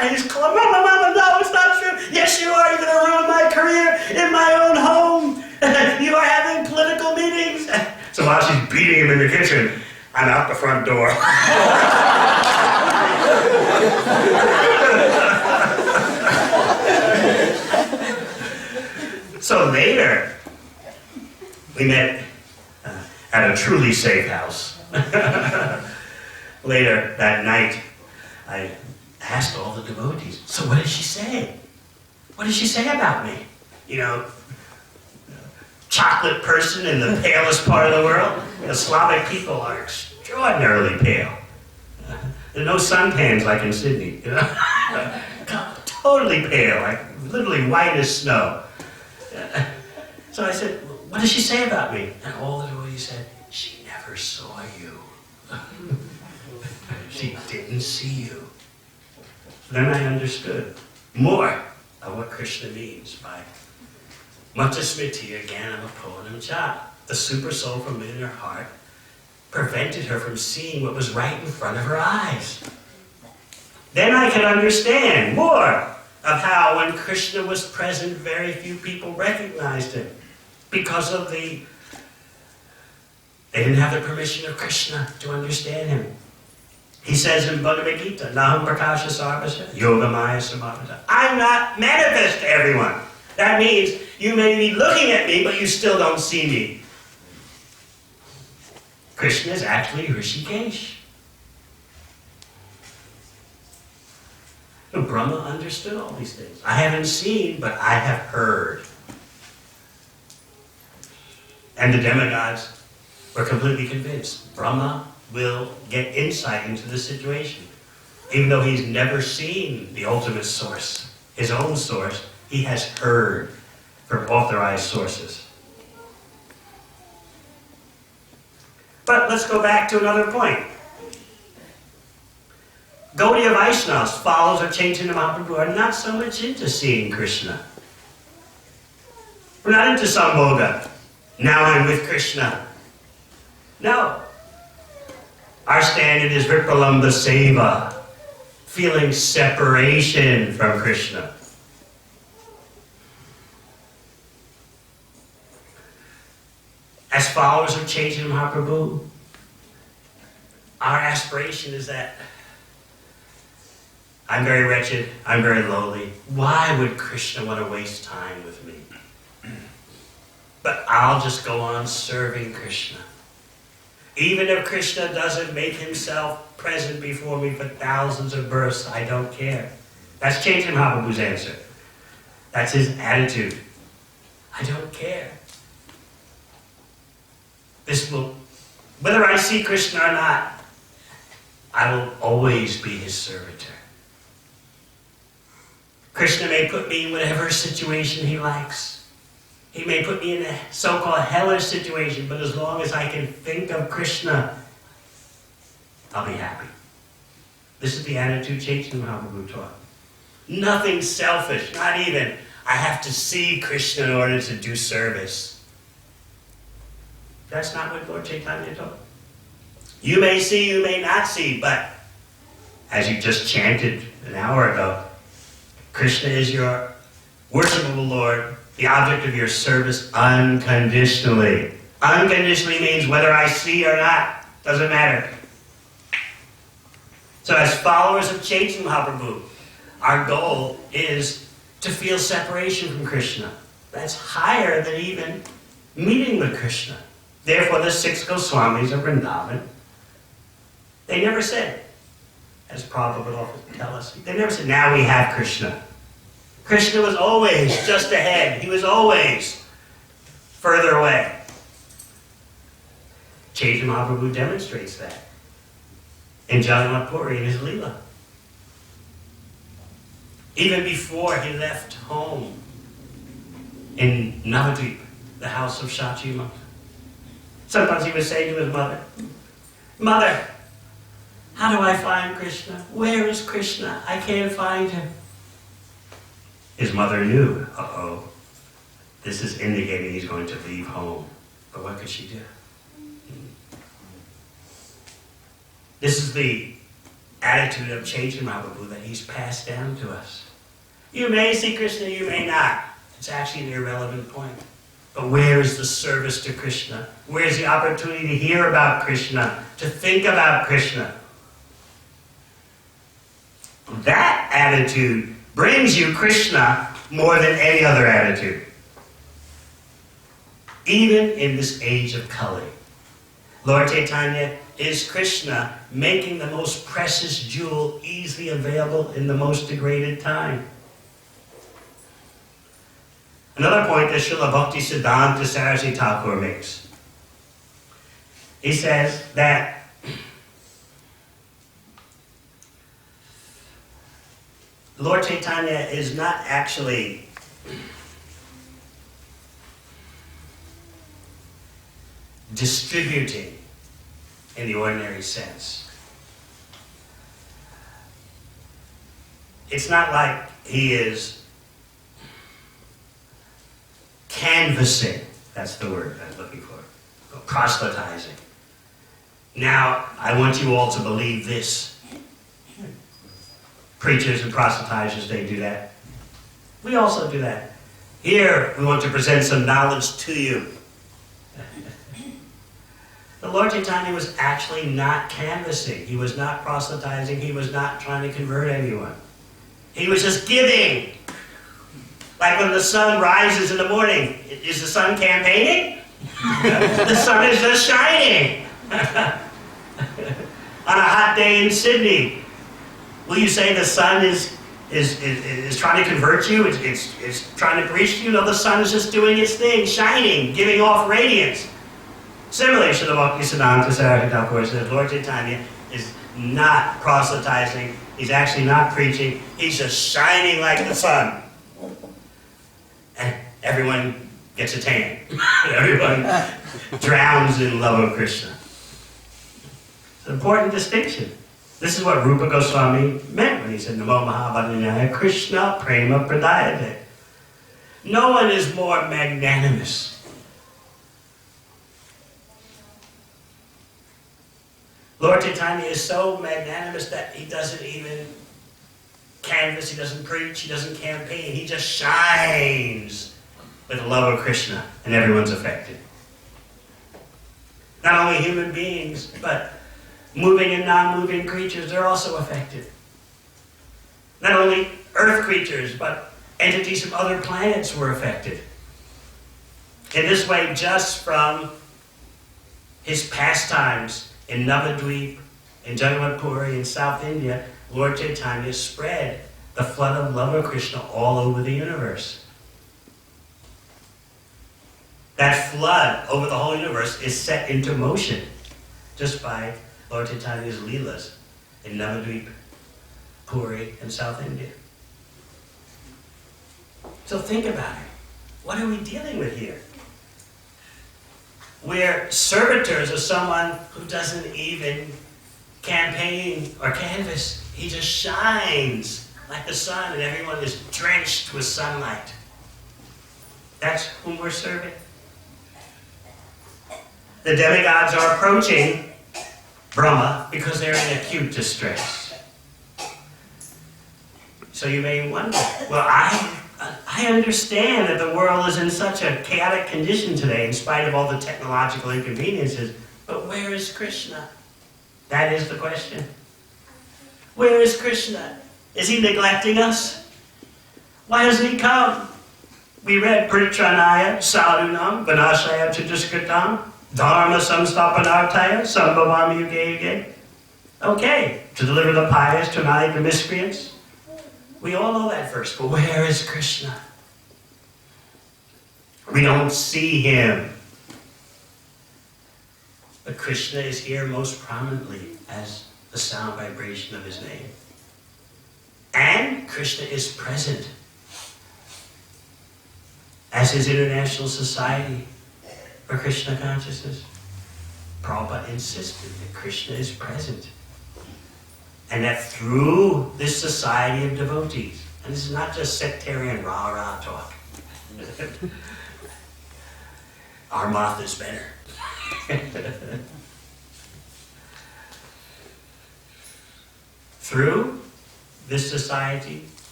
and he's calling, Mama, no, it's not true. Yes, you are, you're going to ruin my career in my own home. You are having political meetings. So while she's beating him in the kitchen, I'm out the front door. So later, we met at a truly safe house. Later that night, I asked all the devotees, so what did she say? What did she say about me? Chocolate person in the palest part of the world. The Slavic people are extraordinarily pale. There are no suntans like in Sydney. Totally pale, like literally white as snow. So I said, what did she say about me? And all the devotees said, she never saw you. She didn't see you. Then I understood more of what Krishna means by Mata smriti jnanam apohanam cha. The super soul from within her heart prevented her from seeing what was right in front of her eyes. Then I could understand more of how when Krishna was present, very few people recognized him because of they didn't have the permission of Krishna to understand him. He says in Bhagavad Gita, Naham prakasha sarvasya yogamaya samavita. I'm not manifest to everyone. That means you may be looking at me, but you still don't see me. Krishna is actually Rishikesh. Brahma understood all these things. I haven't seen, but I have heard. And the demigods were completely convinced. Brahma will get insight into the situation. Even though he's never seen the ultimate source, his own source, he has heard from authorized sources. But let's go back to another point. Gaudiya Vaishnavas, followers of Chaitanya Mahaprabhu, are not so much into seeing Krishna. We're not into Sambhoga. Now I'm with Krishna. No. Our standard is Vipralambha Seva, feeling separation from Krishna. As followers of Chaitanya Mahaprabhu, our aspiration is that I'm very wretched, I'm very lowly. Why would Krishna want to waste time with me? But I'll just go on serving Krishna. Even if Krishna doesn't make himself present before me for thousands of births, I don't care. That's Chaitanya Mahaprabhu's answer. That's his attitude. I don't care. Whether I see Krishna or not, I will always be his servitor. Krishna may put me in whatever situation he likes. He may put me in a so-called hellish situation, but as long as I can think of Krishna, I'll be happy. This is the attitude Chaitanya Mahaprabhu taught. Nothing selfish, not even, I have to see Krishna in order to do service. That's not what Lord Chaitanya taught. You may see, you may not see, but as you just chanted an hour ago, Krishna is your worshipable Lord, the object of your service unconditionally. Unconditionally means whether I see or not, doesn't matter. So as followers of Chaitanya Mahaprabhu, our goal is to feel separation from Krishna. That's higher than even meeting with Krishna. Therefore, the 6 Goswamis of Vrindavan, they never said, as Prabhupada would often tell us, they never said, now we have Krishna. Krishna was always just ahead. He was always further away. Chaitanya Mahaprabhu demonstrates that in Jagannath Puri in his Leela. Even before he left home in Navadvip, the house of Shachima, sometimes he would say to his mother, Mother, how do I find Krishna? Where is Krishna? I can't find him. His mother knew, this is indicating he's going to leave home. But what could she do? This is the attitude of Chaitanya Mahaprabhu that he's passed down to us. You may see Krishna, you may not. It's actually an irrelevant point. But where is the service to Krishna? Where's the opportunity to hear about Krishna, to think about Krishna? That attitude brings you Krishna more than any other attitude. Even in this age of Kali, Lord Chaitanya is Krishna making the most precious jewel easily available in the most degraded time. Another point that Srila Bhakti Siddhanta Saraswati Thakur makes. He says that Lord Chaitanya is not actually distributing in the ordinary sense. It's not like he is canvassing. That's the word I was looking for. Proselytizing. Now, I want you all to believe this. Preachers and proselytizers, they do that. We also do that. Here, we want to present some knowledge to you. The Lord Chaitanya was actually not canvassing. He was not proselytizing. He was not trying to convert anyone. He was just giving. Like when the sun rises in the morning, is the sun campaigning? The sun is just shining. On a hot day in Sydney, will you say the sun is trying to convert you? It's trying to preach to you? No, the sun is just doing its thing, shining, giving off radiance. Similarly, Srila Bhaktisiddhanta Saraswati Thakur says, Lord Chaitanya is not proselytizing. He's actually not preaching. He's just shining like the sun. And everyone gets a tan. Everyone drowns in love of Krishna. It's an important distinction. This is what Rupa Goswami meant when he said, Namo Mahabhadraya Krishna Prema Pradayate. No one is more magnanimous. Lord Chaitanya is so magnanimous that he doesn't even canvass, he doesn't preach, he doesn't campaign. He just shines with the love of Krishna, and everyone's affected. Not only human beings, but moving and non-moving creatures are also affected. Not only earth creatures, but entities from other planets were affected. In this way, just from his pastimes in Navadvip, in Jagannath-puri, in South India, Lord Chaitanya spread the flood of love of Krishna all over the universe. That flood over the whole universe is set into motion just by Lord Chaitanya's Leelas in Navadvip, Puri, and South India. So think about it. What are we dealing with here? We're servitors of someone who doesn't even campaign or canvass. He just shines like the sun, and everyone is drenched with sunlight. That's whom we're serving. The demigods are approaching Brahma because they're in acute distress. So you may wonder, well, I understand that the world is in such a chaotic condition today in spite of all the technological inconveniences, but where is Krishna? That is the question. Where is Krishna? Is he neglecting us? Why doesn't he come? We read Pritranaya Sadhunam Vanashaya Chiduskatam Dharma Samstapanartaya Sambhavami Yuge Yuge. Okay, to deliver the pious, to annihilate the miscreants. We all know that verse, but where is Krishna? We don't see him. But Krishna is here most prominently as the sound vibration of his name. And Krishna is present as his International Society for Krishna Consciousness. Prabhupada insisted that Krishna is present. And that through this society of devotees, and this is not just sectarian rah-rah talk. Our moth is better. Through this society,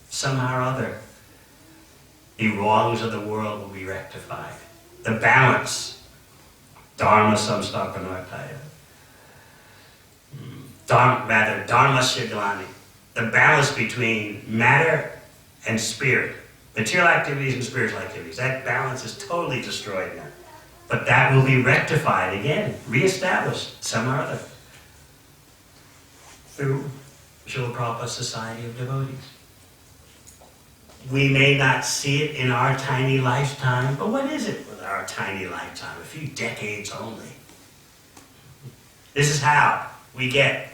somehow or other, the wrongs of the world will be rectified. The balance, dharma samstapanartaya. Dharma shiglani. The balance between matter and spirit. Material activities and spiritual activities. That balance is totally destroyed now. But that will be rectified again, reestablished somehow or other. Through Srila Prabhupada's Society of Devotees. We may not see it in our tiny lifetime, but what is it with our tiny lifetime? A few decades only. This is how we get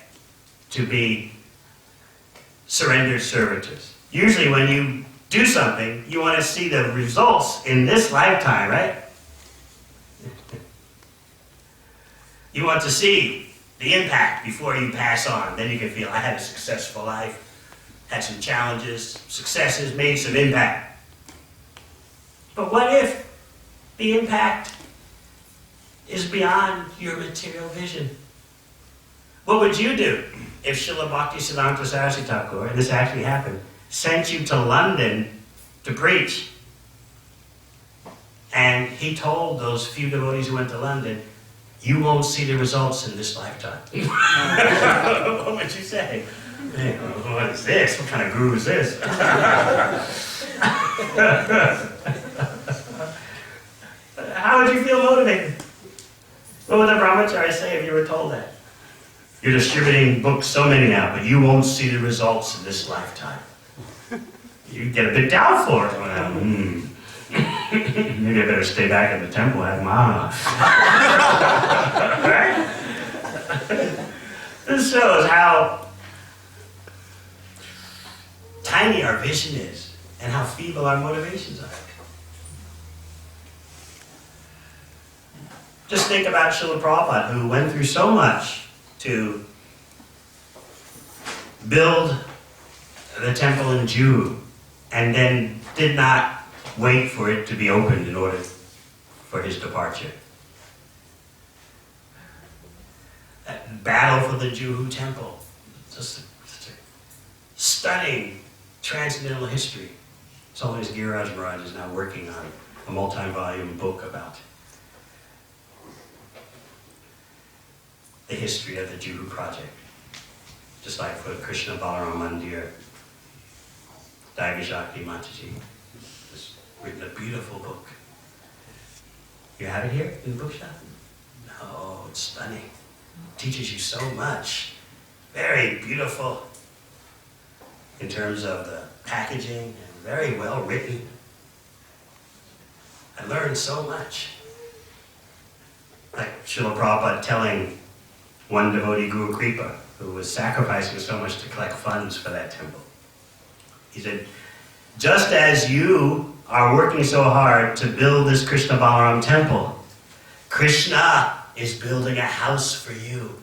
to be surrendered servitors. Usually when you do something, you want to see the results in this lifetime, right? You want to see the impact before you pass on. Then you can feel, I had a successful life, had some challenges, successes, made some impact. But what if the impact is beyond your material vision? What would you do if Srila Bhaktisiddhanta Saraswati Thakur, and this actually happened, sent you to London to preach? And he told those few devotees who went to London, you won't see the results in this lifetime. What would you say? Hey, what is this? What kind of guru is this? How would you feel motivated? What would the brahmachari say if you were told that? You're distributing books, so many now, but you won't see the results in this lifetime. You'd get a bit doubtful. Maybe I better stay back in the temple and have mana. Right? This shows how tiny our vision is and how feeble our motivations are. Just think about Srila Prabhupada, who went through so much to build the temple in Juhu and then did not wait for it to be opened in order for his departure. That battle for the Juhu temple, just a stunning transcendental history. It's always Giriraj Maharaj is now working on a multi-volume book about the history of the Juhu project. Just like for Krishna Balaram Mandir, Daivi Shakti Mataji has written a beautiful book. You have it here in the bookshop? No, it's stunning. It teaches you so much. Very beautiful in terms of the packaging and very well written. I learned so much. Like Srila Prabhupada telling one devotee, Guru Kripa, who was sacrificing so much to collect funds for that temple. He said, just as you are working so hard to build this Krishna Balaram temple, Krishna is building a house for you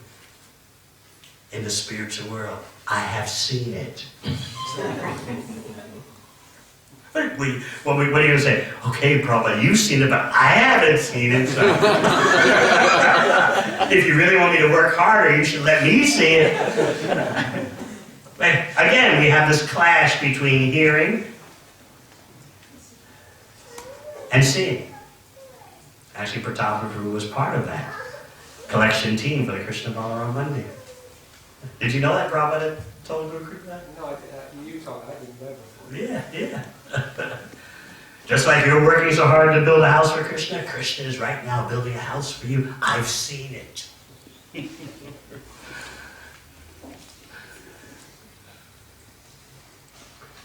in the spiritual world. I have seen it. What are you going to say? Okay, Prabhupada, you've seen it, but I haven't seen it. So. If you really want me to work harder, you should let me see it. But again, we have this clash between hearing and seeing. Actually, Pratap Prabhu was part of that collection team for the Krishna Balaram Mandir. Did you know that Prabhupada told Guru Kripa that? No, you told me. I didn't know before. Yeah. Just like you're working so hard to build a house for Krishna, Krishna is right now building a house for you. I've seen it.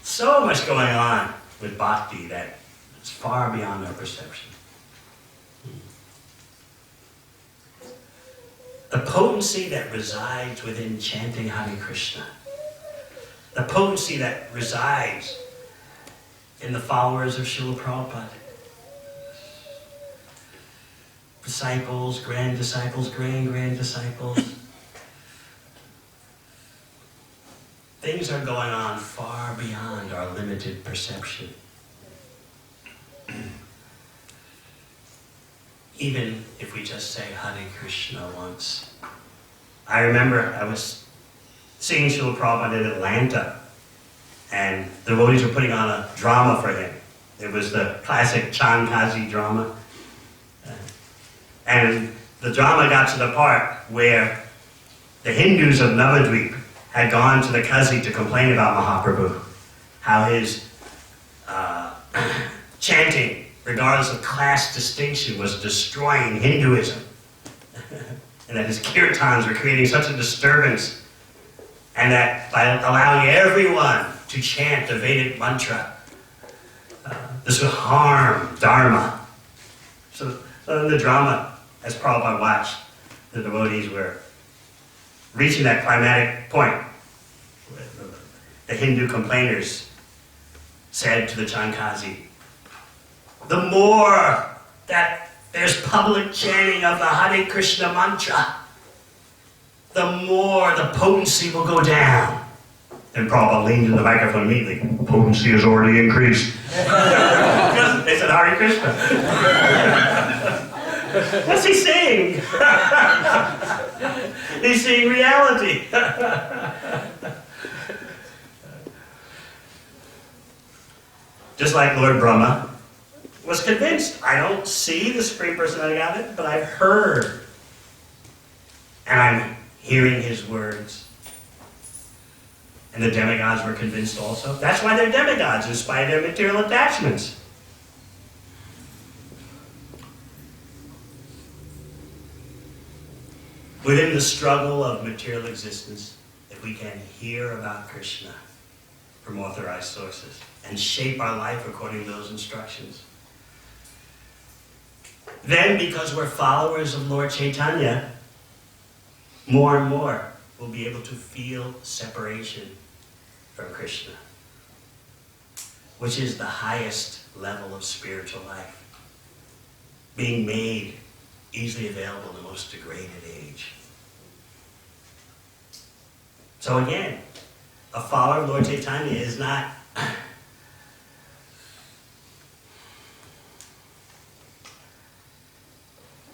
So much going on with bhakti that it's far beyond our perception. The potency that resides within chanting Hare Krishna, the potency that resides in the followers of Srila Prabhupada. Disciples, grand disciples, grand disciples. Things are going on far beyond our limited perception. Even if we just say Hare Krishna once. I remember I was seeing Srila Prabhupada in Atlanta, and the devotees were putting on a drama for him. It was the classic Chandkazi drama. And the drama got to the part where the Hindus of Navadvip had gone to the Kazi to complain about Mahaprabhu, how his chanting, regardless of class distinction, was destroying Hinduism. And that his kirtans were creating such a disturbance, and that by allowing everyone to chant the Vedic mantra, this would harm Dharma. So in the drama, as Prabhupada watched, the devotees were reaching that climatic point. The Hindu complainers said to the Chandkazi, the more that there's public chanting of the Hare Krishna mantra, the more the potency will go down. And Prabhupada leaned in the microphone immediately. Potency has already increased. Because they said, said Hare Krishna. What's he saying? He's seeing reality. Just like Lord Brahma was convinced. I don't see the Supreme Personality of Godhead, but I've heard. And I'm hearing his words. And the demigods were convinced also. That's why they're demigods, in spite of their material attachments. Within the struggle of material existence, if we can hear about Krishna from authorized sources and shape our life according to those instructions, then because we're followers of Lord Chaitanya, more and more we'll be able to feel separation from Krishna, which is the highest level of spiritual life, being made easily available in the most degraded age. So again, a follower of Lord Chaitanya is not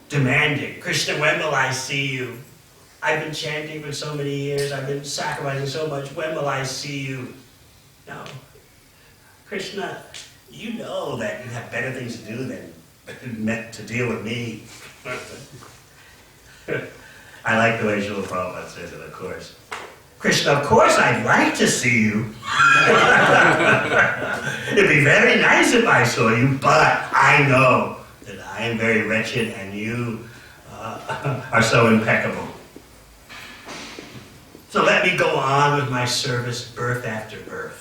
demanding, Krishna, when will I see you? I've been chanting for so many years, I've been sacrificing so much, when will I see you? No. Krishna, you know that you have better things to do than to deal with me. I like the way Srila Prabhupada says it, of course. Krishna, of course I'd like to see you. It'd be very nice if I saw you, but I know that I am very wretched and you are so impeccable. So let me go on with my service birth after birth.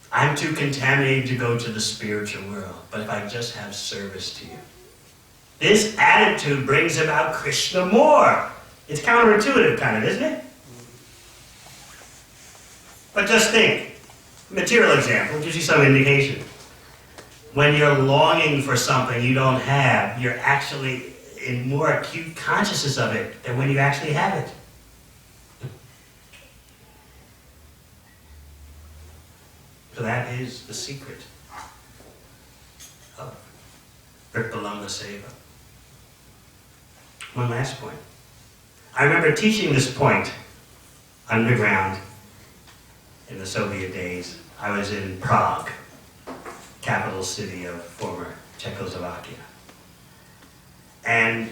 I'm too contaminated to go to the spiritual world, but if I just have service to you. This attitude brings about Krishna more. It's counterintuitive kind of, isn't it? But just think, material example gives you some indication. When you're longing for something you don't have, you're actually in more acute consciousness of it than when you actually have it. So that is the secret of Vripalamba Seva. One last point. I remember teaching this point underground in the Soviet days. I was in Prague, capital city of former Czechoslovakia. And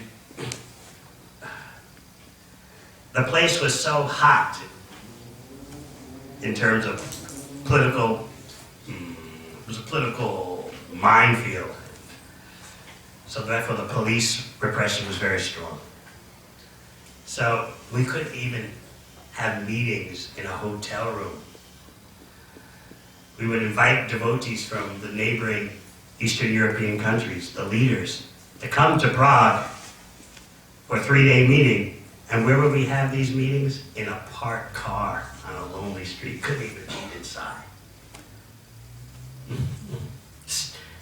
the place was so hot in terms of political, it was a political minefield. So therefore the police repression was very strong. So we couldn't even have meetings in a hotel room. We would invite devotees from the neighboring Eastern European countries, the leaders, to come to Prague for a 3-day meeting. And where would we have these meetings? In a parked car on a lonely street. Couldn't even meet inside.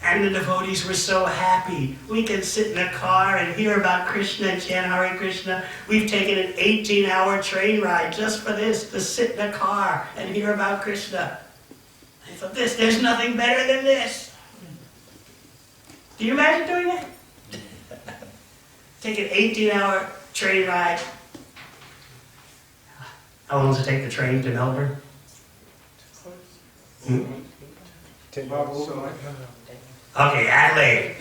And the devotees were so happy. We can sit in a car and hear about Krishna and chant Hare Krishna. We've taken an 18-hour train ride just for this, to sit in a car and hear about Krishna. I thought, there's nothing better than this. Do you imagine doing that? Take an 18-hour train ride. How long does it take the train to Melbourne? 10 hours. Okay, Adelaide.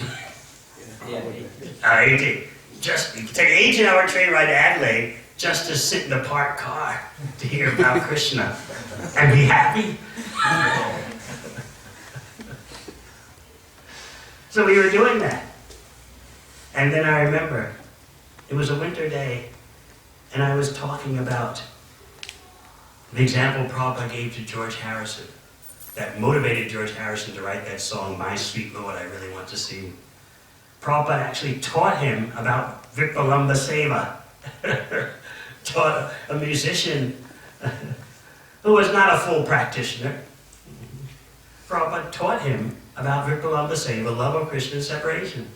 18. Just you take an 18-hour train ride to Adelaide just to sit in a parked car to hear about Krishna and be happy. So we were doing that. And then I remember, it was a winter day, and I was talking about the example Prabhupada gave to George Harrison that motivated George Harrison to write that song, My Sweet Lord, I Really Want to See You. Prabhupada actually taught him about Vripalamba Seva. Taught a musician who was not a full practitioner. Prabhupada taught him about Vripalamba Seva, love of Krishna and separation.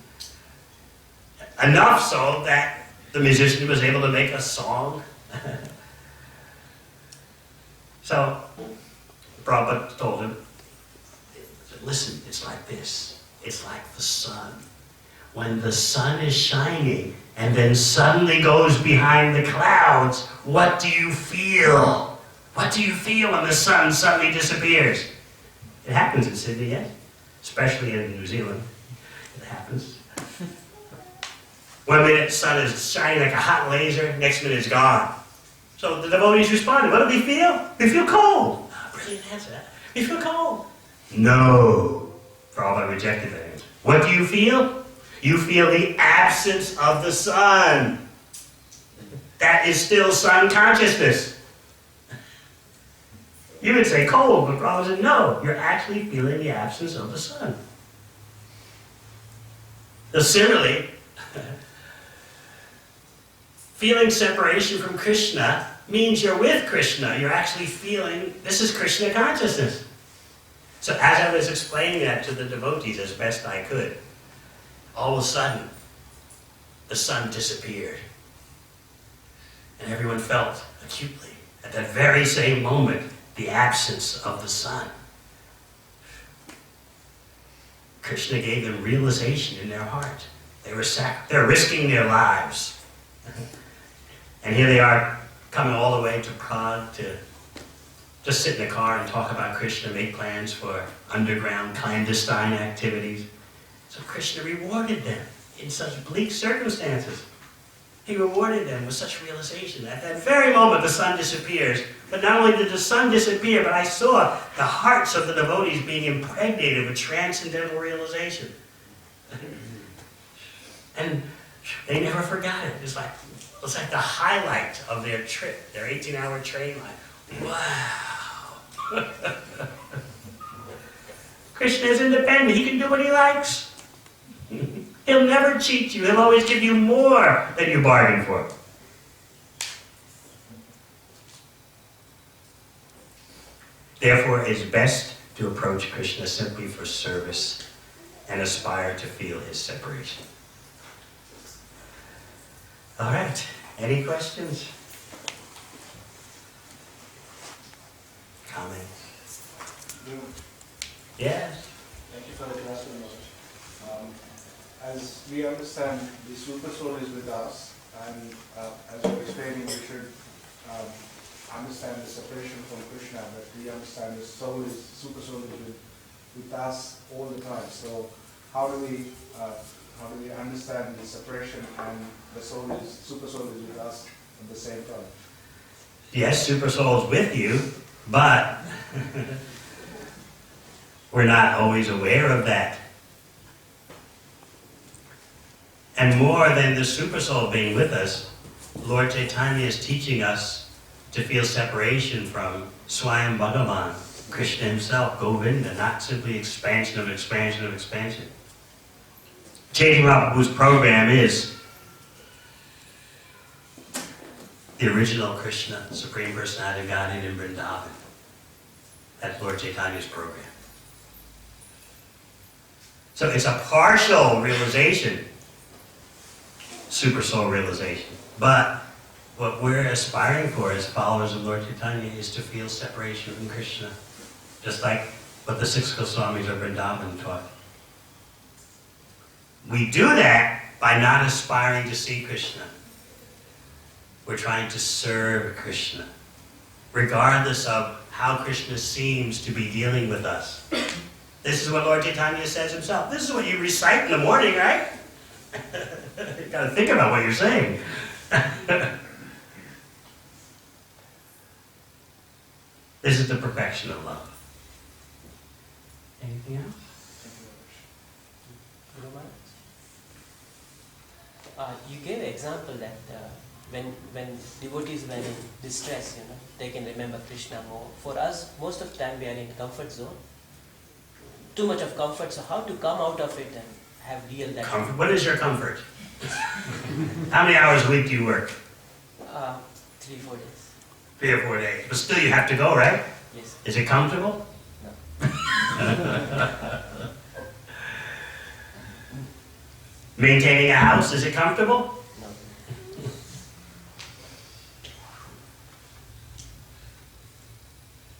Enough so that the musician was able to make a song. So Prabhupada told him, But listen, it's like this. It's like the sun. When the sun is shining and then suddenly goes behind the clouds, what do you feel? What do you feel when the sun suddenly disappears? It happens in Sydney, yes? Especially in New Zealand. It happens. One minute the sun is shining like a hot laser, next minute it's gone. So the devotees responded, what do we feel? We feel cold. Oh, brilliant answer. We feel cold. No. For all that rejected that answer. What do you feel? You feel the absence of the sun. That is still sun consciousness. You would say cold, but Prabhupada said, no, you're actually feeling the absence of the sun. So similarly, feeling separation from Krishna means you're with Krishna. You're actually feeling, this is Krishna consciousness. So as I was explaining that to the devotees as best I could, all of a sudden, the sun disappeared. And everyone felt acutely, at that very same moment, the absence of the sun. Krishna gave them realization in their heart. They're risking their lives. And here they are, coming all the way to Prague to just sit in a car and talk about Krishna, make plans for underground clandestine activities. So Krishna rewarded them in such bleak circumstances. He rewarded them with such realization. At that very moment, the sun disappears. But not only did the sun disappear, but I saw the hearts of the devotees being impregnated with transcendental realization. And they never forgot it. It's like the highlight of their trip, their 18-hour train ride. Wow. Krishna is independent. He can do what he likes. He'll never cheat you. He'll always give you more than you bargained for. Therefore, it's best to approach Krishna simply for service and aspire to feel his separation. All right. Any questions? Comments? Yes? Thank you for the class very much. As we understand, the super soul is with us, and as you're explaining, we should understand the separation from Krishna, but we understand the soul is, super soul is with us all the time. So how do we understand the separation and the soul is, super soul is with us at the same time? Yes, super soul is with you, but we're not always aware of that. And more than the super soul being with us, Lord Chaitanya is teaching us to feel separation from Swayam Bhagavan, Krishna himself, Govinda, not simply expansion of expansion of expansion. Chaitanya Mahaprabhu's program is the original Krishna, Supreme Personality of Godhead in Vrindavan. That's Lord Chaitanya's program. So it's a partial realization, super soul realization. But what we're aspiring for as followers of Lord Chaitanya is to feel separation from Krishna, just like what the six Goswamis of Vrindavan taught. We do that by not aspiring to see Krishna. We're trying to serve Krishna, regardless of how Krishna seems to be dealing with us. This is what Lord Chaitanya says himself. This is what you recite in the morning, right? You've got to think about what you're saying. This is the perfection of love. Anything else? You gave an example that when devotees were in distress, they can remember Krishna more. For us, most of the time we are in comfort zone. Too much of comfort, so how to come out of it and have real that comfort. What is your comfort? How many hours a week do you work? 3-4 days. 3 or 4 days. But still you have to go, right? Yes. Is it comfortable? No. Maintaining a house, is it comfortable? No.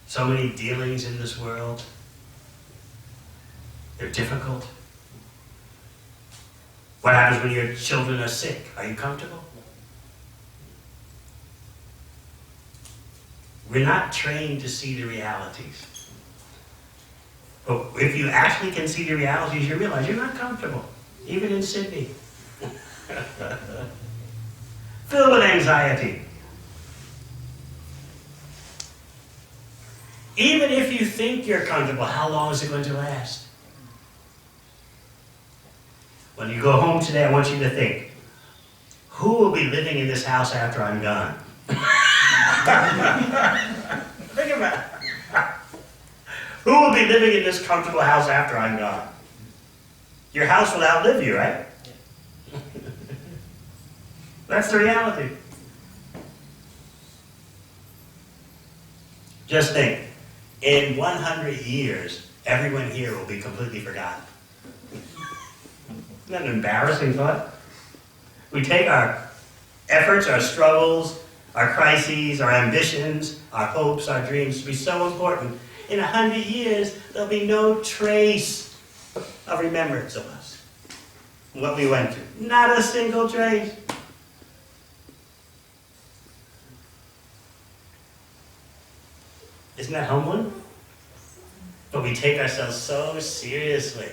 So many dealings in this world. They're difficult. What happens when your children are sick? Are you comfortable? We're not trained to see the realities. But if you actually can see the realities, you realize you're not comfortable, even in Sydney. Filled with anxiety. Even if you think you're comfortable, how long is it going to last? When you go home today, I want you to think, who will be living in this house after I'm gone? Think about it. Who will be living in this comfortable house after I'm gone? Your house will outlive you, right? That's the reality. Just think, in 100 years, everyone here will be completely forgotten. Isn't that an embarrassing thought? We take our efforts, our struggles, our crises, our ambitions, our hopes, our dreams to be so important. In 100 years, there'll be no trace of remembrance of us. What we went through. Not a single trace. Isn't that humbling? But we take ourselves so seriously.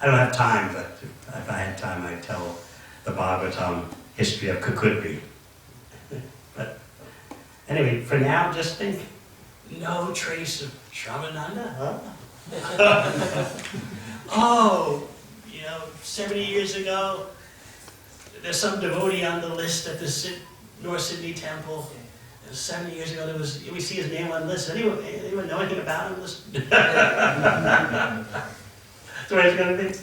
I don't have time, but if I had time, I'd tell the Bhagavatam history of Kukudri. But anyway, for now, just think, no trace of Shravananda, huh? Oh, 70 years ago, there's some devotee on the list at the North Sydney Temple. 70 years ago, we see his name on the list. Anyone know anything about him? That's the way it's going to be.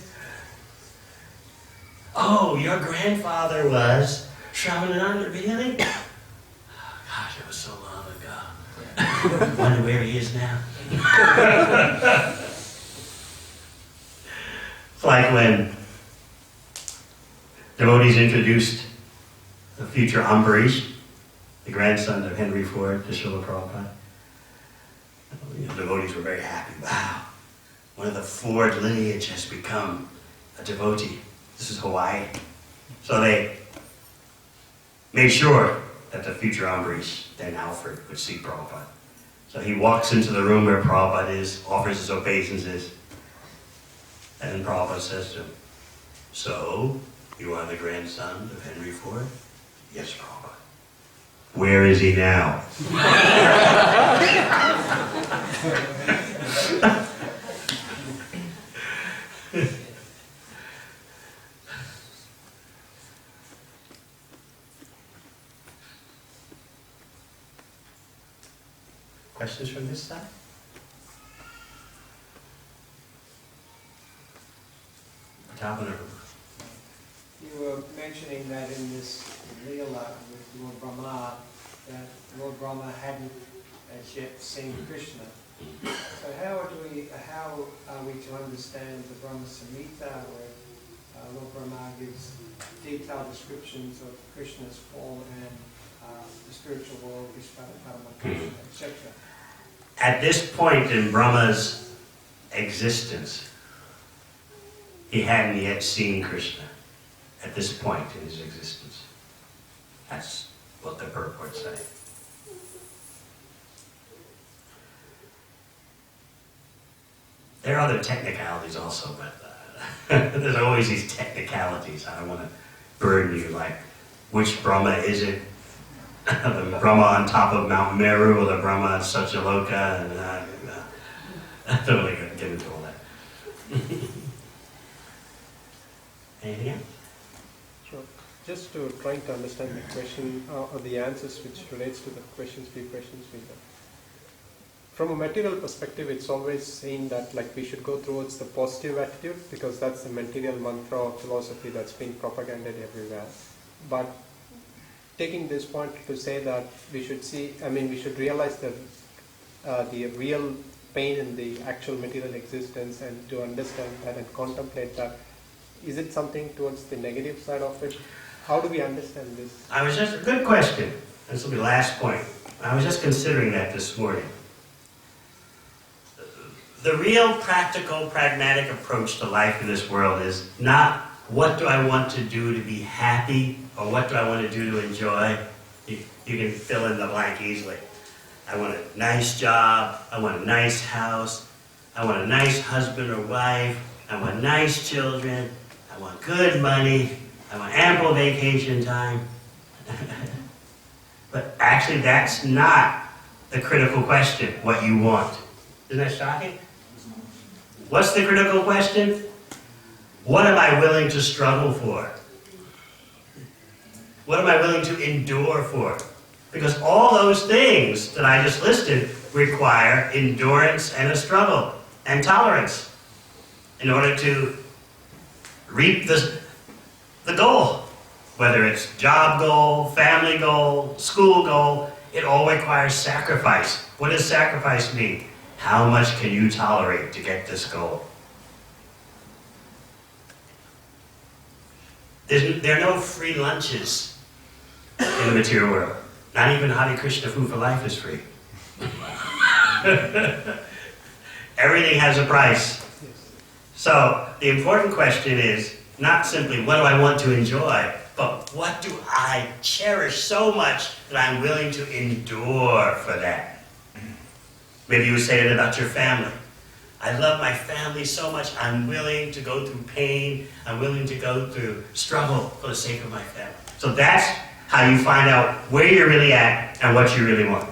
Oh, your grandfather was Shravananda, really? Oh, gosh, it was so long ago. Wonder where he is now. It's like when devotees introduced the future Ambarish, the grandson of Henry Ford, to Srila Prabhupada. Devotees were very happy. Wow, one of the Ford lineage has become a devotee. This is Hawaii. So they made sure that the future Ambarish, then Alfred, would see Prabhupada. So he walks into the room where Prabhupada is, offers his obeisances, and then Prabhupada says to him, "So, you are the grandson of Henry Ford?" "Yes, Prabhupada." "Where is he now?" Questions from this side? Top of the room. You were mentioning that in this Leela with Lord Brahma, that Lord Brahma hadn't as yet seen Krishna. So how are we to understand the Brahma Samhita where Lord Brahma gives detailed descriptions of Krishna's form and the spiritual world, Vishvara, Krishna, etc.? At this point in Brahma's existence, he hadn't yet seen Krishna. At this point in his existence. That's what the purports say. There are other technicalities also, but there's always these technicalities. I don't want to burden you, like, which Brahma is it? The Brahma on top of Mount Meru or the Brahma on Satyaloka? And I don't really get into all that. Anything else? Sure. Just to trying to understand the question or the answers which relates to the questions we done. From a material perspective, it's always seen that like we should go towards the positive attitude because that's the material mantra or philosophy that's being propagated everywhere. But taking this point to say that we should we should realize that the real pain in the actual material existence and to understand that and contemplate that. Is it something towards the negative side of it? How do we understand this? Good question. This will be the last point. I was just considering that this morning. The real practical, pragmatic approach to life in this world is not what do I want to do to be happy or what do I want to do to enjoy. You can fill in the blank easily. I want a nice job, I want a nice house, I want a nice husband or wife, I want nice children, I want good money, I want ample vacation time. But actually that's not the critical question, what you want. Isn't that shocking? What's the critical question? What am I willing to struggle for? What am I willing to endure for? Because all those things that I just listed require endurance and a struggle and tolerance in order to reap the goal. Whether it's job goal, family goal, school goal, it all requires sacrifice. What does sacrifice mean? How much can you tolerate to get this goal? There are no free lunches in the material world. Not even Hare Krishna food for life is free. Everything has a price. So the important question is not simply what do I want to enjoy, but what do I cherish so much that I'm willing to endure for that? Maybe you would say it about your family. I love my family so much, I'm willing to go through pain, I'm willing to go through struggle for the sake of my family. So that's how you find out where you're really at and what you really want.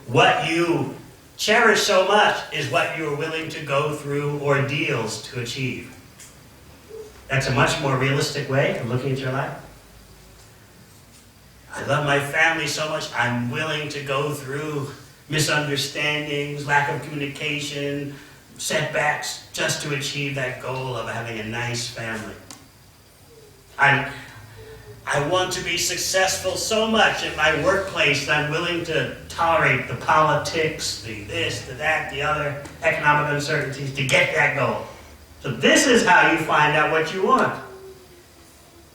What you cherish so much is what you're willing to go through ordeals to achieve. That's a much more realistic way of looking at your life. I love my family so much, I'm willing to go through misunderstandings, lack of communication, setbacks, just to achieve that goal of having a nice family. I want to be successful so much in my workplace that I'm willing to tolerate the politics, the this, the that, the other, economic uncertainties to get that goal. So this is how you find out what you want.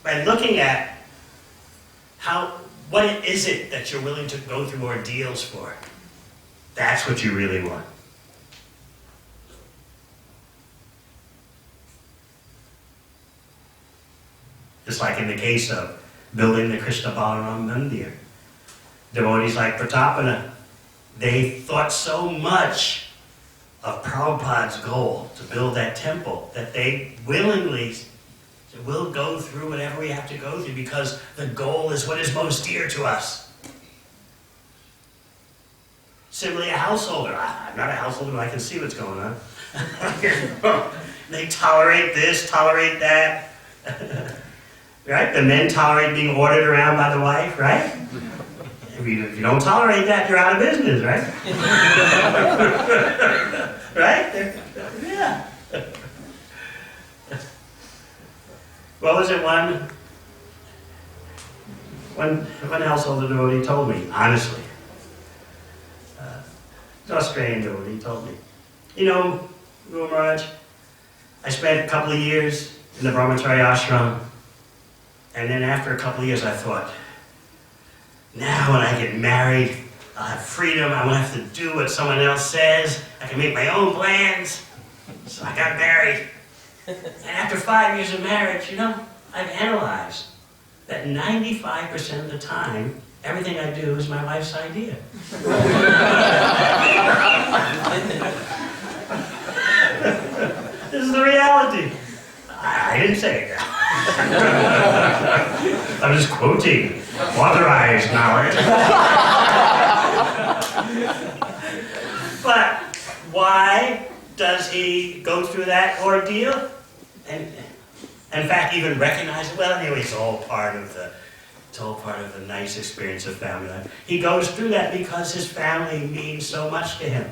By looking at what is it that you're willing to go through ordeals for? That's what you really want. Just like in the case of building the Krishna Balaram Mandir. Devotees like Pratapana, they thought so much of Prabhupada's goal to build that temple that they willingly said, we'll go through whatever we have to go through because the goal is what is most dear to us. Similarly, a householder. I'm not a householder, but I can see what's going on. They tolerate this, tolerate that. Right? The men tolerate being ordered around by the wife, right? If you don't tolerate that, you're out of business, right? Right? Yeah. What was it one householder devotee told me, honestly. An Australian devotee told me, you know, Guru Maharaj, I spent a couple of years in the Brahmacharya ashram, and then after a couple of years I thought, now when I get married, I'll have freedom, I won't have to do what someone else says, I can make my own plans. So I got married. And after 5 years of marriage, you know, I've analyzed that 95% of the time, everything I do is my wife's idea. This is the reality. I didn't say that. I'm just quoting authorized knowledge. But why does he go through that ordeal? And in fact, even recognize it. Well, anyway, it's all part of the nice experience of family life. He goes through that because his family means so much to him.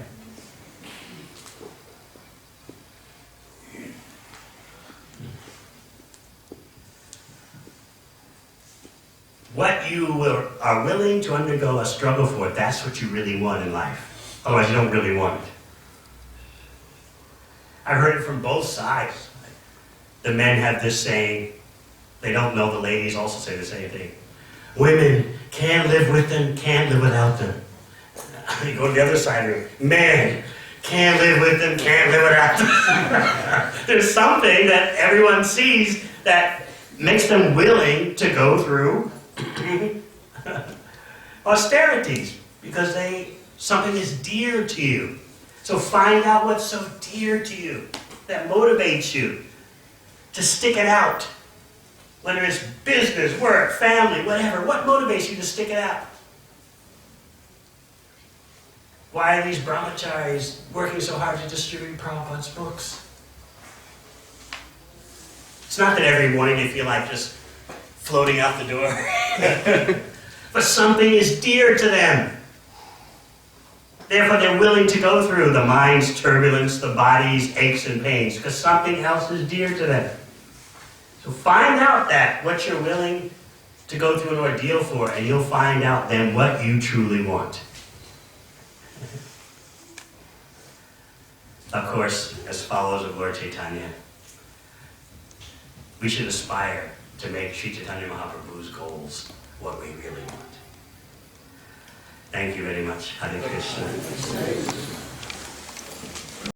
What you are willing to undergo a struggle for, that's what you really want in life. Otherwise, you don't really want it. I've heard it from both sides. The men have this saying, they don't know the ladies also say the same thing. Women can't live with them, can't live without them. You go to the other side of it. Man, can't live with them, can't live without them. There's something that everyone sees that makes them willing to go through austerities because something is dear to you. So find out what's so dear to you that motivates you to stick it out. Whether it's business, work, family, whatever. What motivates you to stick it out? Why are these brahmacharis working so hard to distribute Prabhupada's books? It's not that every morning they feel like just floating out the door. But something is dear to them. Therefore, they're willing to go through the mind's turbulence, the body's aches and pains, because something else is dear to them. So find out what you're willing to go through an ordeal for, and you'll find out then what you truly want. Of course, as followers of Lord Chaitanya, we should aspire to make Sri Chaitanya Mahaprabhu's goals what we really want. Thank you very much. Hare Krishna.